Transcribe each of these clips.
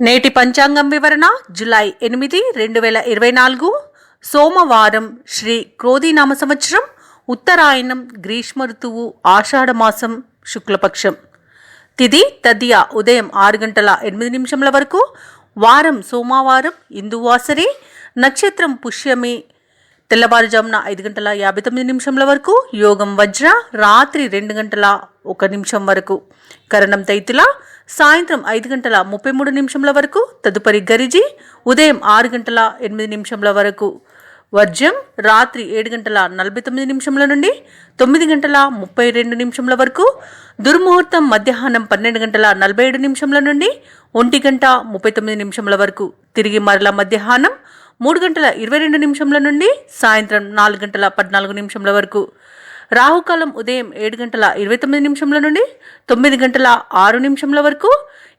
నేటి పంచాంగం వివరణ జూలై 8, 2024 సోమవారం. శ్రీ క్రోధినామ సంవత్సరం, ఉత్తరాయణం, గ్రీష్మ ఋతువు, ఆషాఢమాసం, శుక్లపక్షం. తిథి తదియ ఉదయం 6:08 వరకు. వారం సోమవారం, ఇందువాసరి. నక్షత్రం పుష్యమి, తెల్లవారుజామున 5:59 వరకు. యోగం వజ్ర, రాత్రి 2:01 వరకు. కరణం తైతుల, సాయంత్రం 5:33 వరకు. తదుపరి గరిజి, ఉదయం 6:08 వరకు. వర్జం, రాత్రి 7:49 నుండి 9:32 వరకు. దుర్ముహూర్తం మధ్యాహ్నం 12:47 నుండి 1:39 వరకు. తిరిగి మరల మధ్యాహ్నం 3:22 నుండి సాయంత్రం 4:14 వరకు. రాహుకాలం ఉదయం 7:29 నుండి 9:06 వరకు.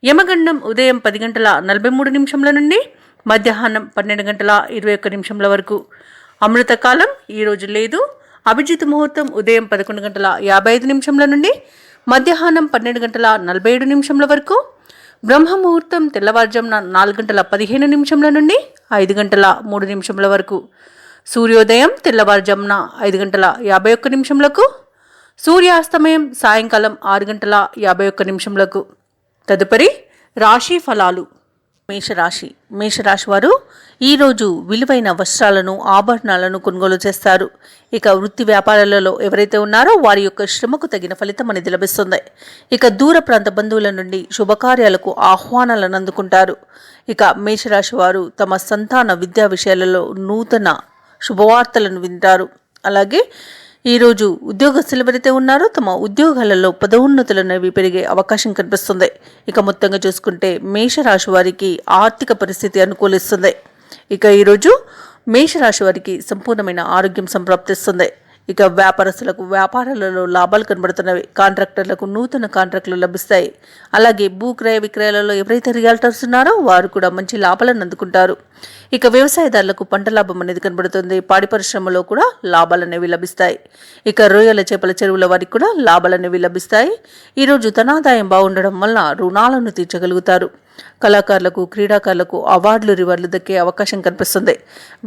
యమగండం ఉదయం 10:43 నుండి మధ్యాహ్నం 12:21 వరకు. అమృతకాలం ఈరోజు లేదు. అభిజిత్ ముహూర్తం ఉదయం 11:55 నుండి మధ్యాహ్నం 12:47 వరకు. బ్రహ్మ ముహూర్తం తెల్లవారుజామున 4:15 నుండి 5:03 వరకు. సూర్యోదయం తెల్లవారుజామున 5:51. సూర్యాస్తమయం సాయంకాలం 6:51. తదుపరి రాశి ఫలాలు. మేషరాశి. మేషరాశి వారు ఈరోజు విలువైన వస్త్రాలను, ఆభరణాలను కొనుగోలు చేస్తారు. ఇక వృత్తి వ్యాపారాలలో ఎవరైతే ఉన్నారో వారి యొక్క శ్రమకు తగిన ఫలితం అనేది లభిస్తుంది. ఇక దూర ప్రాంత బంధువుల నుండి శుభకార్యాలకు ఆహ్వానాలను అందుకుంటారు. ఇక మేషరాశి వారు తమ సంతాన విద్యా విషయాలలో నూతన శుభవార్తలను వింటారు. అలాగే ఈరోజు ఉద్యోగస్తులు ఎవరైతే ఉన్నారో తమ ఉద్యోగాలలో పదోన్నతులు అనేవి పెరిగే అవకాశం కనిపిస్తుంది. ఇక మొత్తంగా చూసుకుంటే మేషరాశి వారికి ఆర్థిక పరిస్థితి అనుకూలిస్తుంది. ఇక ఈరోజు మేషరాశి వారికి సంపూర్ణమైన ఆరోగ్యం సంప్రాప్తిస్తుంది. ఇక వ్యాపారస్తులకు వ్యాపారాలలో లాభాలు కనబడుతున్నవి. కాంట్రాక్టర్లకు నూతన కాంట్రాక్టులు లభిస్తాయి. అలాగే భూక్రయ విక్రయాలలో ఎవరైతే రియాల్టర్స్ ఉన్నారో వారు కూడా మంచి లాభాలను అందుకుంటారు. ఇక వ్యవసాయదారులకు పంట లాభం అనేది కనబడుతుంది. పాడి పరిశ్రమలో కూడా లాభాలు అనేవి లభిస్తాయి. ఇక రొయ్యల చేపల చెరువుల వారికి కూడా లాభాలు అనేవి లభిస్తాయి. ఈరోజు ధనాదాయం బాగుండడం వల్ల రుణాలను తీర్చగలుగుతారు. కళాకారులకు, క్రీడాకారులకు అవార్డులు, రివార్డులు దక్కే అవకాశం కనిపిస్తుంది.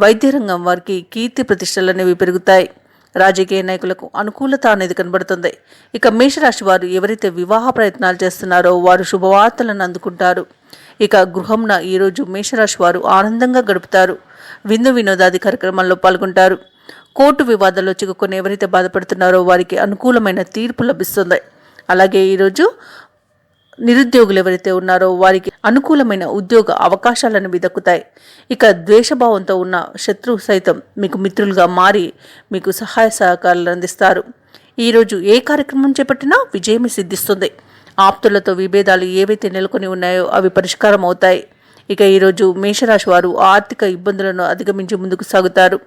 వైద్య రంగం వారికి కీర్తి ప్రతిష్టలు అనేవి పెరుగుతాయి. రాజకీయ నాయకులకు అనుకూలత అనేది కనబడుతుంది. ఇక మేషరాశి వారు ఎవరైతే వివాహ ప్రయత్నాలు చేస్తున్నారో వారు శుభవార్తలను అందుకుంటారు. ఇక గృహంన ఈరోజు మేషరాశి వారు ఆనందంగా గడుపుతారు. విందు వినోదాది కార్యక్రమాల్లో పాల్గొంటారు. కోర్టు వివాదాల్లో చిక్కుకొని ఎవరైతే బాధపడుతున్నారో వారికి అనుకూలమైన తీర్పు లభిస్తుంది. అలాగే ఈరోజు నిరుద్యోగులు ఎవరైతే ఉన్నారో వారికి అనుకూలమైన ఉద్యోగ అవకాశాలను దక్కుతాయి. ఇక ద్వేషభావంతో ఉన్న శత్రువు సైతం మీకు మిత్రులుగా మారి మీకు సహాయ సహకారాలు అందిస్తారు. ఈరోజు ఏ కార్యక్రమం చేపట్టినా విజయమే సిద్ధిస్తుంది. ఆప్తులతో విభేదాలు ఏవైతే నెలకొని ఉన్నాయో అవి పరిష్కారం అవుతాయి. ఇక ఈరోజు మేషరాశి వారు ఆర్థిక ఇబ్బందులను అధిగమించి ముందుకు సాగుతారు.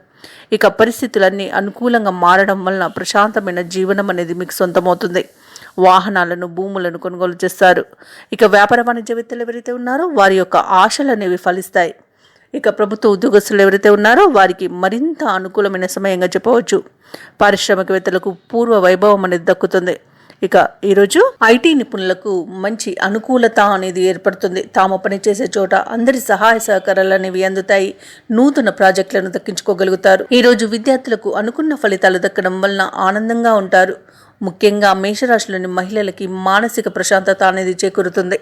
ఇక పరిస్థితులన్నీ అనుకూలంగా మారడం వలన ప్రశాంతమైన జీవనం అనేది మీకు సొంతమవుతుంది. వాహనాలను, భూములను కొనుగోలు చేస్తారు. ఇక వ్యాపార వాణిజ్యవేత్తలు ఎవరైతే ఉన్నారో వారి యొక్క ఆశలు అనేవి ఫలిస్తాయి. ఇక ప్రభుత్వ ఉద్యోగస్తులు ఎవరైతే ఉన్నారో వారికి మరింత అనుకూలమైన సమయంగా చెప్పవచ్చు. పారిశ్రామికవేత్తలకు పూర్వ వైభవం అనేది దక్కుతుంది. ఇక ఈరోజు ఐటీ నిపుణులకు మంచి అనుకూలత అనేది ఏర్పడుతుంది. తాము పనిచేసే చోట అందరి సహాయ సహకారాలు అనేవి అందుతాయి. నూతన ప్రాజెక్టులను దక్కించుకోగలుగుతారు. ఈరోజు విద్యార్థులకు అనుకున్న ఫలితాలు దక్కడం వలన ఆనందంగా ఉంటారు. ముఖ్యంగా మేషరాశిలోని మహిళలకి మానసిక ప్రశాంతత అనేది చేకూరుతుంది.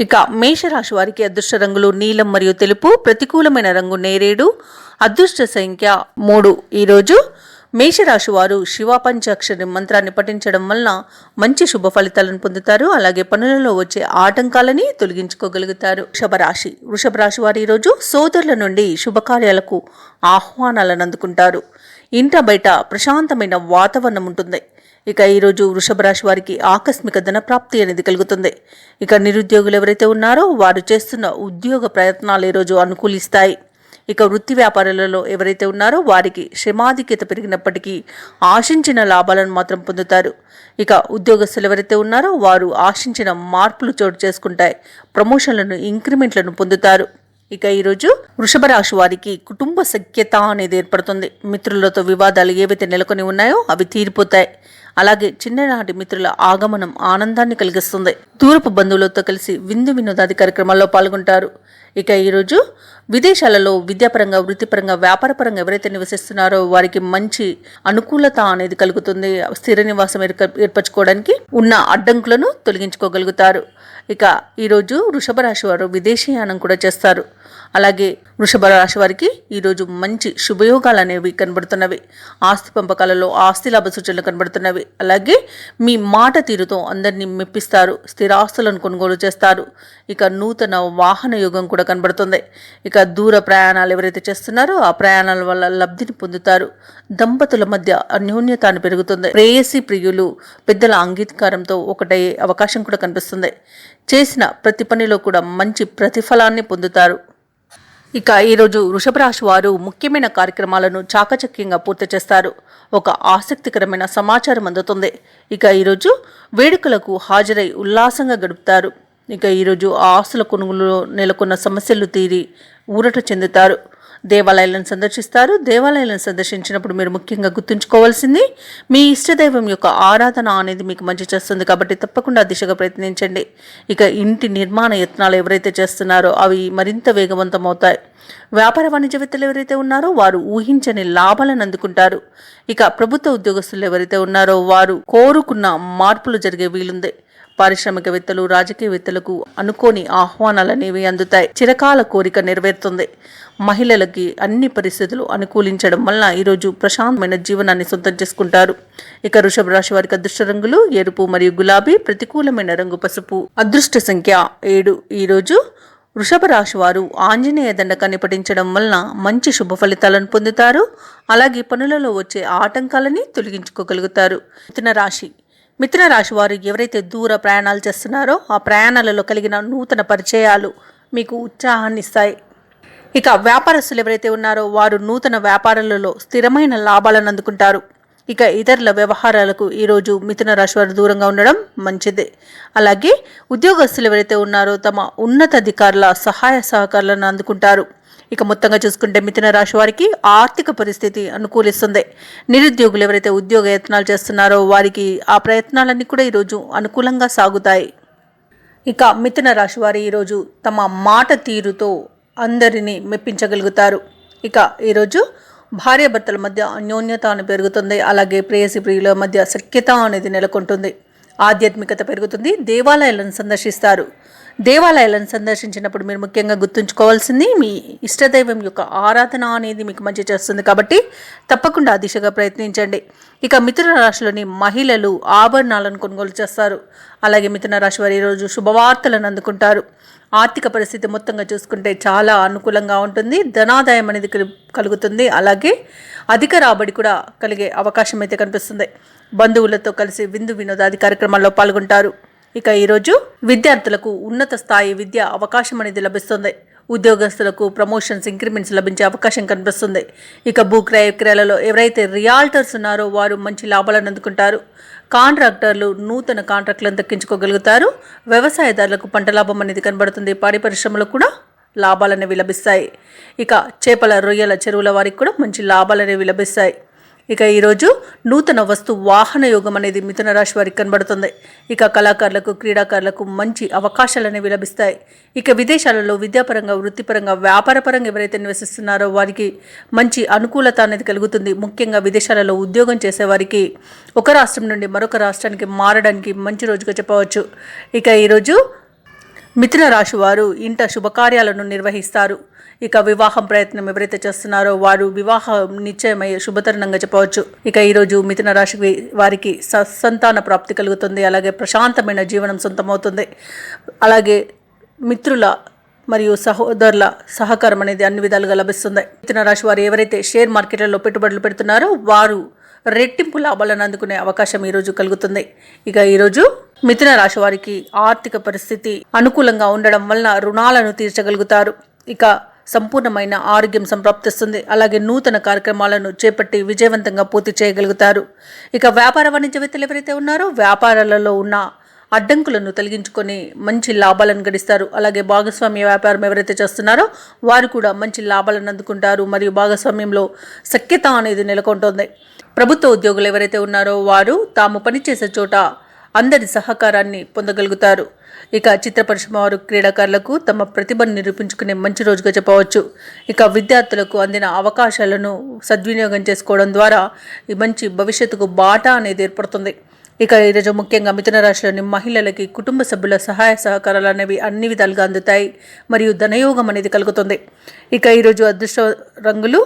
ఇక మేషరాశి వారికి అదృష్ట రంగులు నీలం మరియు తెలుపు. ప్రతికూలమైన రంగు నేరేడు. అదృష్ట సంఖ్య 3. ఈరోజు మేషరాశి వారు శివ పంచాక్షరి మంత్రాన్ని పఠించడం వలన మంచి శుభ ఫలితాలను పొందుతారు. అలాగే పనులలో వచ్చే ఆటంకాలని తొలగించుకోగలుగుతారు. వృషభ రాశి వారు ఈరోజు సోదరుల నుండి శుభకార్యాలకు ఆహ్వానాలను అందుకుంటారు. ఇంట బయట ప్రశాంతమైన వాతావరణం ఉంటుంది. ఇక ఈరోజు వృషభ రాశి వారికి ఆకస్మిక ధనప్రాప్తి అనేది కలుగుతుంది. ఇక నిరుద్యోగులు ఎవరైతే ఉన్నారో వారు చేస్తున్న ఉద్యోగ ప్రయత్నాలు ఈరోజు అనుకూలిస్తాయి. ఇక వృత్తి వ్యాపారాలలో ఎవరైతే ఉన్నారో వారికి శ్రమాధిక్యత పెరిగినప్పటికీ ఆశించిన లాభాలను మాత్రం పొందుతారు. ఇక ఉద్యోగస్తులు ఎవరైతే ఉన్నారో వారు ఆశించిన మార్పులు చోటు చేసుకుంటాయి. ప్రమోషన్లను, ఇంక్రిమెంట్లను పొందుతారు. ఇక ఈరోజు వృషభ రాశి వారికి కుటుంబ సఖ్యత అనేది ఏర్పడుతుంది. మిత్రులతో వివాదాలు ఏవైతే నెలకొని ఉన్నాయో అవి తీరిపోతాయి. అలాగే చిన్ననాటి మిత్రుల ఆగమనం ఆనందాన్ని కలిగిస్తుంది. దూరపు బంధువులతో కలిసి విందు వినోదాది కార్యక్రమాల్లో పాల్గొంటారు. ఇక ఈరోజు విదేశాలలో విద్యాపరంగా, వృత్తిపరంగా, వ్యాపారపరంగా ఎవరైతే నివసిస్తున్నారో వారికి మంచి అనుకూలత అనేది కలుగుతుంది. స్థిర నివాసం ఏర్పరచుకోవడానికి ఉన్న అడ్డంకులను తొలగించుకోగలుగుతారు. ఇక ఈరోజు వృషభ రాశి వారు విదేశీయానం కూడా చేస్తారు. అలాగే వృషభ రాశి వారికి ఈరోజు మంచి శుభయోగాలు అనేవి కనబడుతున్నవి. ఆస్తి పంపకాలలో ఆస్తి లాభ సూచనలు కనబడుతున్నవి. అలాగే మీ మాట తీరుతో అందరినీ మెప్పిస్తారు. స్థిరాస్తులను కొనుగోలు చేస్తారు. ఇక నూతన వాహన యోగం కూడా కనబడుతుంది. ఇక దూర ప్రయాణాలు ఎవరైతే చేస్తున్నారో ఆ ప్రయాణాల వల్ల లబ్ధిని పొందుతారు. దంపతుల మధ్య అన్యోన్యతాన్ని పెరుగుతుంది. ప్రేయసి ప్రియులు పెద్దల అంగీకారంతో ఒకటయ్యే అవకాశం కూడా కనిపిస్తుంది. చేసిన ప్రతి పనిలో కూడా మంచి ప్రతిఫలాన్ని పొందుతారు. ఇక ఈరోజు వృషభ రాశి వారు ముఖ్యమైన కార్యక్రమాలను చాకచక్యంగా పూర్తి చేస్తారు. ఒక ఆసక్తికరమైన సమాచారం అందుతుంది. ఇక ఈరోజు వేడుకలకు హాజరై ఉల్లాసంగా గడుపుతారు. ఇక ఈరోజు ఆస్తుల కొనుగోలులో నెలకొన్న సమస్యలు తీరి ఊరట చెందుతారు. దేవాలయాలను సందర్శిస్తారు. దేవాలయాలను సందర్శించినప్పుడు మీరు ముఖ్యంగా గుర్తుంచుకోవాల్సింది మీ ఇష్టదైవం యొక్క ఆరాధన అనేది మీకు మంచి చేస్తుంది. కాబట్టి తప్పకుండా దిశగా ప్రయత్నించండి. ఇక ఇంటి నిర్మాణ యత్నాలు ఎవరైతే చేస్తున్నారో అవి మరింత వేగవంతం అవుతాయి. వ్యాపార వాణిజ్యవేత్తలు ఎవరైతే ఉన్నారో వారు ఊహించని లాభాలను అందుకుంటారు. ఇక ప్రభుత్వ ఉద్యోగస్తులు ఎవరైతే ఉన్నారో వారు కోరుకున్న మార్పులు జరిగే వీలుంది. పారిశ్రామికవేత్తలు, రాజకీయవేత్తలకు అనుకోని ఆహ్వానాలు అనేవి అందుతాయి. చిరకాల కోరిక నెరవేరుతుంది. మహిళలకి అన్ని పరిస్థితులు అనుకూలించడం వలన ఈరోజు ప్రశాంతమైన జీవనాన్ని సొంతం చేసుకుంటారు. ఇక వృషభ రాశి వారికి అదృష్ట రంగులు ఎరుపు మరియు గులాబీ, ప్రతికూలమైన రంగు పసుపు. అదృష్ట సంఖ్య 7. ఈరోజు వృషభ రాశి వారు ఆంజనేయ దండకాన్ని పఠించడం వలన మంచి శుభ ఫలితాలను పొందుతారు. అలాగే పనులలో వచ్చే ఆటంకాలని తొలగించుకోగలుగుతారు. మిథున రాశి వారు ఎవరైతే దూర ప్రయాణాలు చేస్తున్నారో ఆ ప్రయాణాలలో కలిగిన నూతన పరిచయాలు మీకు ఉత్సాహాన్ని ఇస్తాయి. ఇక వ్యాపారస్తులు ఎవరైతే ఉన్నారో వారు నూతన వ్యాపారాలలో స్థిరమైన లాభాలను అందుకుంటారు. ఇక ఇతరుల వ్యవహారాలకు ఈరోజు మిథున రాశి వారు దూరంగా ఉండడం మంచిదే. అలాగే ఉద్యోగస్తులు ఎవరైతే ఉన్నారో తమ ఉన్నతాధికారుల సహాయ సహకారాలను అందుకుంటారు. ఇక మొత్తంగా చూసుకుంటే మిథున రాశి వారికి ఆర్థిక పరిస్థితి అనుకూలిస్తుంది. నిరుద్యోగులు ఎవరైతే ఉద్యోగ యత్నాలు చేస్తున్నారో వారికి ఆ ప్రయత్నాలన్నీ కూడా ఈరోజు అనుకూలంగా సాగుతాయి. ఇక మిథున రాశి వారు ఈరోజు తమ మాట తీరుతో అందరినీ మెప్పించగలుగుతారు. ఇక ఈరోజు భార్యాభర్తల మధ్య అన్యోన్యత అని పెరుగుతుంది. అలాగే ప్రేయసి ప్రియుల మధ్య సఖ్యత అనేది నెలకొంటుంది. ఆధ్యాత్మికత పెరుగుతుంది. దేవాలయాలను సందర్శిస్తారు. దేవాలయాలను సందర్శించినప్పుడు మీరు ముఖ్యంగా గుర్తుంచుకోవాల్సింది మీ ఇష్టదైవం యొక్క ఆరాధన అనేది మీకు మంచి చేస్తుంది. కాబట్టి తప్పకుండా ఆ దిశగా ప్రయత్నించండి. ఇక మిథున రాశిలోని మహిళలు ఆభరణాలను కొనుగోలు చేస్తారు. అలాగే మిథున రాశి వారు ఈరోజు శుభవార్తలను అందుకుంటారు. ఆర్థిక పరిస్థితి మొత్తంగా చూసుకుంటే చాలా అనుకూలంగా ఉంటుంది. ధనాదాయం అనేది కలుగుతుంది. అలాగే అధిక రాబడి కూడా కలిగే అవకాశం అయితే కనిపిస్తుంది. బంధువులతో కలిసి విందు వినోదాది కార్యక్రమాల్లో పాల్గొంటారు. ఇక ఈరోజు విద్యార్థులకు ఉన్నత స్థాయి విద్య అవకాశం అనేది లభిస్తుంది. ఉద్యోగస్తులకు ప్రమోషన్స్, ఇంక్రిమెంట్స్ లభించే అవకాశం కనిపిస్తుంది. ఇక భూక్రయ విక్రయాలలో ఎవరైతే రియాల్టర్స్ ఉన్నారో వారు మంచి లాభాలను అందుకుంటారు. కాంట్రాక్టర్లు నూతన కాంట్రాక్టులను దక్కించుకోగలుగుతారు. వ్యవసాయదారులకు పంట లాభం అనేది కనబడుతుంది. పాడి పరిశ్రమలకు కూడా లాభాలు అనేవి లభిస్తాయి. ఇక చేపల, రొయ్యల చెరువుల వారికి కూడా మంచి లాభాలు అనేవి లభిస్తాయి. ఇక ఈరోజు నూతన వస్తు వాహన యోగం అనేది మిథున రాశి వారికి కనబడుతుంది. ఇక కళాకారులకు, క్రీడాకారులకు మంచి అవకాశాలు అనేవి లభిస్తాయి. ఇక విదేశాలలో విద్యాపరంగా, వృత్తిపరంగా, వ్యాపారపరంగా ఎవరైతే నివసిస్తున్నారో వారికి మంచి అనుకూలత అనేది కలుగుతుంది. ముఖ్యంగా విదేశాలలో ఉద్యోగం చేసేవారికి ఒక రాష్ట్రం నుండి మరొక రాష్ట్రానికి మారడానికి మంచి రోజుగా చెప్పవచ్చు. ఇక ఈరోజు మిథున రాశి వారు ఇంట శుభకార్యాలను నిర్వహిస్తారు. ఇక వివాహం ప్రయత్నం ఎవరైతే చేస్తున్నారో వారు వివాహం నిశ్చయమయ్యే శుభతరుణంగా చెప్పవచ్చు. ఇక ఈరోజు మిథున రాశి వారికి సంతాన ప్రాప్తి కలుగుతుంది. అలాగే ప్రశాంతమైన జీవనం సొంతమవుతుంది. అలాగే మిత్రుల మరియు సహోదరుల సహకారం అనేది అన్ని విధాలుగా లభిస్తుంది. మిథున రాశి వారు ఎవరైతే షేర్ మార్కెట్లలో పెట్టుబడులు పెడుతున్నారో వారు రెట్టింపు లాభాలను అందుకునే అవకాశం ఈరోజు కలుగుతుంది. ఇక ఈరోజు మిథున రాశి వారికి ఆర్థిక పరిస్థితి అనుకూలంగా ఉండడం వలన రుణాలను తీర్చగలుగుతారు. ఇక సంపూర్ణమైన ఆరోగ్యం సంప్రాప్తిస్తుంది. అలాగే నూతన కార్యక్రమాలను చేపట్టి విజయవంతంగా పూర్తి చేయగలుగుతారు. ఇక వ్యాపార వాణిజ్యవేత్తలు ఎవరైతే ఉన్నారో వ్యాపారాలలో ఉన్న అడ్డంకులను తొలగించుకొని మంచి లాభాలను గడిస్తారు. అలాగే భాగస్వామ్య వ్యాపారం ఎవరైతే చేస్తున్నారో వారు కూడా మంచి లాభాలను అందుకుంటారు మరియు భాగస్వామ్యంలో సఖ్యత అనేది నెలకొంటుంది. ప్రభుత్వ ఉద్యోగులు ఎవరైతే ఉన్నారో వారు తాము పనిచేసే చోట అందరి సహకారాన్ని పొందగలుగుతారు. ఇక చిత్ర పరిశ్రమ వారు క్రీడాకారులకు తమ ప్రతిభను నిరూపించుకునే మంచి రోజుగా చెప్పవచ్చు. ఇక విద్యార్థులకు అందిన అవకాశాలను సద్వినియోగం చేసుకోవడం ద్వారా ఈ మంచి భవిష్యత్తుకు బాట అనేది ఏర్పడుతుంది. ఇక ఈరోజు ముఖ్యంగా మిథున రాశిలోని మహిళలకి కుటుంబ సభ్యుల సహాయ సహకారాలు అనేవి అన్ని విధాలుగా అందుతాయి మరియు ధనయోగం అనేది కలుగుతుంది. ఇక ఈరోజు అదృష్ట రంగులు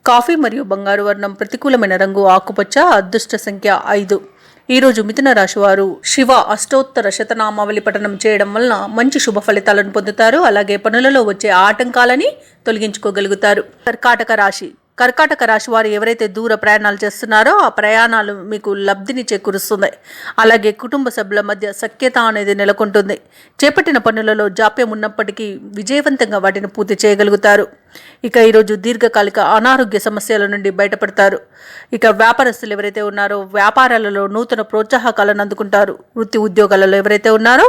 కాఫీ మరియు బంగారు వర్ణం, ప్రతికూలమైన రంగు ఆకుపచ్చ, అదృష్ట సంఖ్య 5. ఈరోజు మిథున రాశి వారు శివ అష్టోత్తర శతనామావళి పఠనం చేయడం వలన మంచి శుభ ఫలితాలను పొందుతారు. అలాగే పనులలో వచ్చే ఆటంకాలని తొలగించుకోగలుగుతారు. కర్కాటక రాశి వారు ఎవరైతే దూర ప్రయాణాలు చేస్తున్నారో ఆ ప్రయాణాలు మీకు లబ్ధిని చేకూరుస్తుంది. అలాగే కుటుంబ సభ్యుల మధ్య సఖ్యత అనేది నెలకొంటుంది. చేపట్టిన పనులలో జాప్యం ఉన్నప్పటికీ విజయవంతంగా వాటిని పూర్తి చేయగలుగుతారు. ఇక ఈరోజు దీర్ఘకాలిక అనారోగ్య సమస్యల నుండి బయటపడతారు. ఇక వ్యాపారస్తులు ఎవరైతే ఉన్నారో వ్యాపారాలలో నూతన ప్రోత్సాహకాలను అందుకుంటారు. వృత్తి ఉద్యోగాలలో ఎవరైతే ఉన్నారో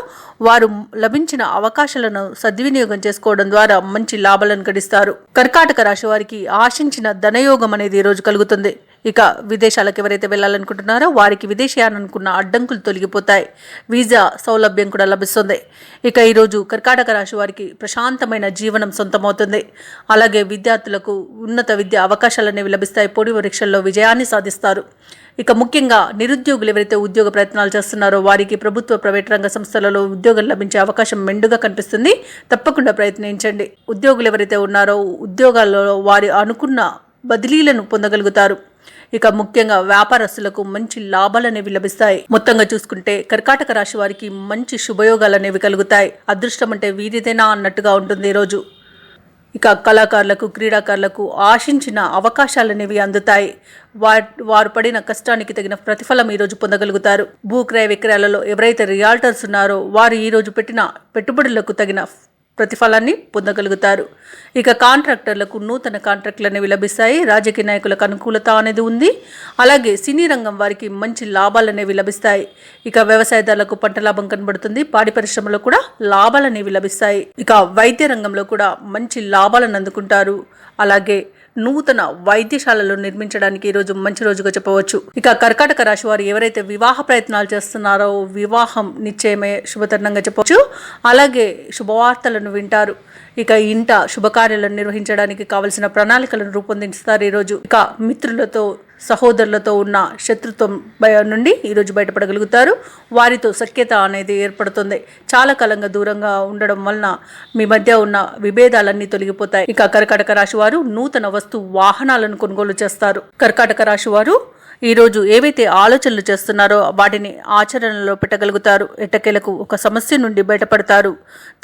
వారు లభించిన అవకాశాలను సద్వినియోగం చేసుకోవడం ద్వారా మంచి లాభాలను గడిస్తారు. కర్కాటక రాశి వారికి ఆశించిన ధనయోగం అనేది ఈరోజు కలుగుతుంది. ఇక విదేశాలకు ఎవరైతే వెళ్ళాలనుకుంటున్నారో వారికి విదేశీయాలనుకున్న అడ్డంకులు తొలగిపోతాయి. వీసా సౌలభ్యం కూడా లభిస్తుంది. ఇక ఈరోజు కర్కాటక రాశి వారికి ప్రశాంతమైన జీవనం సొంతమవుతుంది. అలాగే విద్యార్థులకు ఉన్నత విద్య అవకాశాలు అనేవి లభిస్తాయి. పోటీ పరీక్షల్లో విజయాన్ని సాధిస్తారు. ఇక ముఖ్యంగా నిరుద్యోగులు ఎవరైతే ఉద్యోగ ప్రయత్నాలు చేస్తున్నారో వారికి ప్రభుత్వ ప్రైవేట్ రంగ సంస్థలలో ఉద్యోగం లభించే అవకాశం మెండుగా కనిపిస్తుంది. తప్పకుండా ప్రయత్నించండి. ఉద్యోగులు ఎవరైతే ఉన్నారో ఉద్యోగాల్లో వారి అనుకున్న బదిలీలను పొందగలుగుతారు. ఇక ముఖ్యంగా వ్యాపారస్తులకు మంచి లాభాలు అనేవి లభిస్తాయి. మొత్తంగా చూసుకుంటే కర్కాటక రాశి వారికి మంచి శుభయోగాలు అనేవి కలుగుతాయి. అదృష్టం అంటే వీరిదేనా అన్నట్టుగా ఉంటుంది ఈరోజు. ఇక కళాకారులకు క్రీడాకారులకు ఆశించిన అవకాశాలు అనేవి అందుతాయి. వారు పడిన కష్టానికి తగిన ప్రతిఫలం ఈరోజు పొందగలుగుతారు. భూక్రయ విక్రయాలలో ఎవరైతే రియాల్టర్స్ ఉన్నారో వారు ఈరోజు పెట్టిన పెట్టుబడులకు తగిన ప్రతిఫలాన్ని పొందగలుగుతారు. ఇక కాంట్రాక్టర్లకు నూతన కాంట్రాక్టులు అనేవి లభిస్తాయి. రాజకీయ నాయకులకు అనుకూలత అనేది ఉంది. అలాగే సినీ రంగం వారికి మంచి లాభాలు అనేవి లభిస్తాయి. ఇక వ్యవసాయదారులకు పంట లాభం కనబడుతుంది. పాడి పరిశ్రమలో కూడా లాభాలు అనేవి లభిస్తాయి. ఇక వైద్య రంగంలో కూడా మంచి లాభాలను అందుకుంటారు. అలాగే నూతన వైద్యశాలలు నిర్మించడానికి ఈరోజు మంచి రోజుగా చెప్పవచ్చు. ఇక కర్కాటక రాశి వారు ఎవరైతే వివాహ ప్రయత్నాలు చేస్తున్నారో వివాహం నిశ్చయమే శుభతరుణంగా చెప్పవచ్చు. అలాగే శుభవార్తలను వింటారు. ఇక ఇంట శుభకార్యాలను నిర్వహించడానికి కావలసిన ప్రణాళికలను రూపొందిస్తారు ఈరోజు. ఇక మిత్రులతో సహోదరులతో ఉన్న శత్రుత్వం నుండి ఈరోజు బయటపడగలుగుతారు. వారితో సఖ్యత అనేది ఏర్పడుతుంది. చాలా కాలంగా దూరంగా ఉండడం వలన మీ మధ్య ఉన్న విభేదాలన్నీ తొలగిపోతాయి. ఇక కర్కాటక రాశి వారు నూతన వస్తు వాహనాలను కొనుగోలు చేస్తారు. కర్కాటక రాశి వారు ఈరోజు ఏవైతే ఆలోచనలు చేస్తున్నారో వాటిని ఆచరణలో పెట్టగలుగుతారు. ఎట్టకేలకు ఒక సమస్య నుండి బయటపడతారు.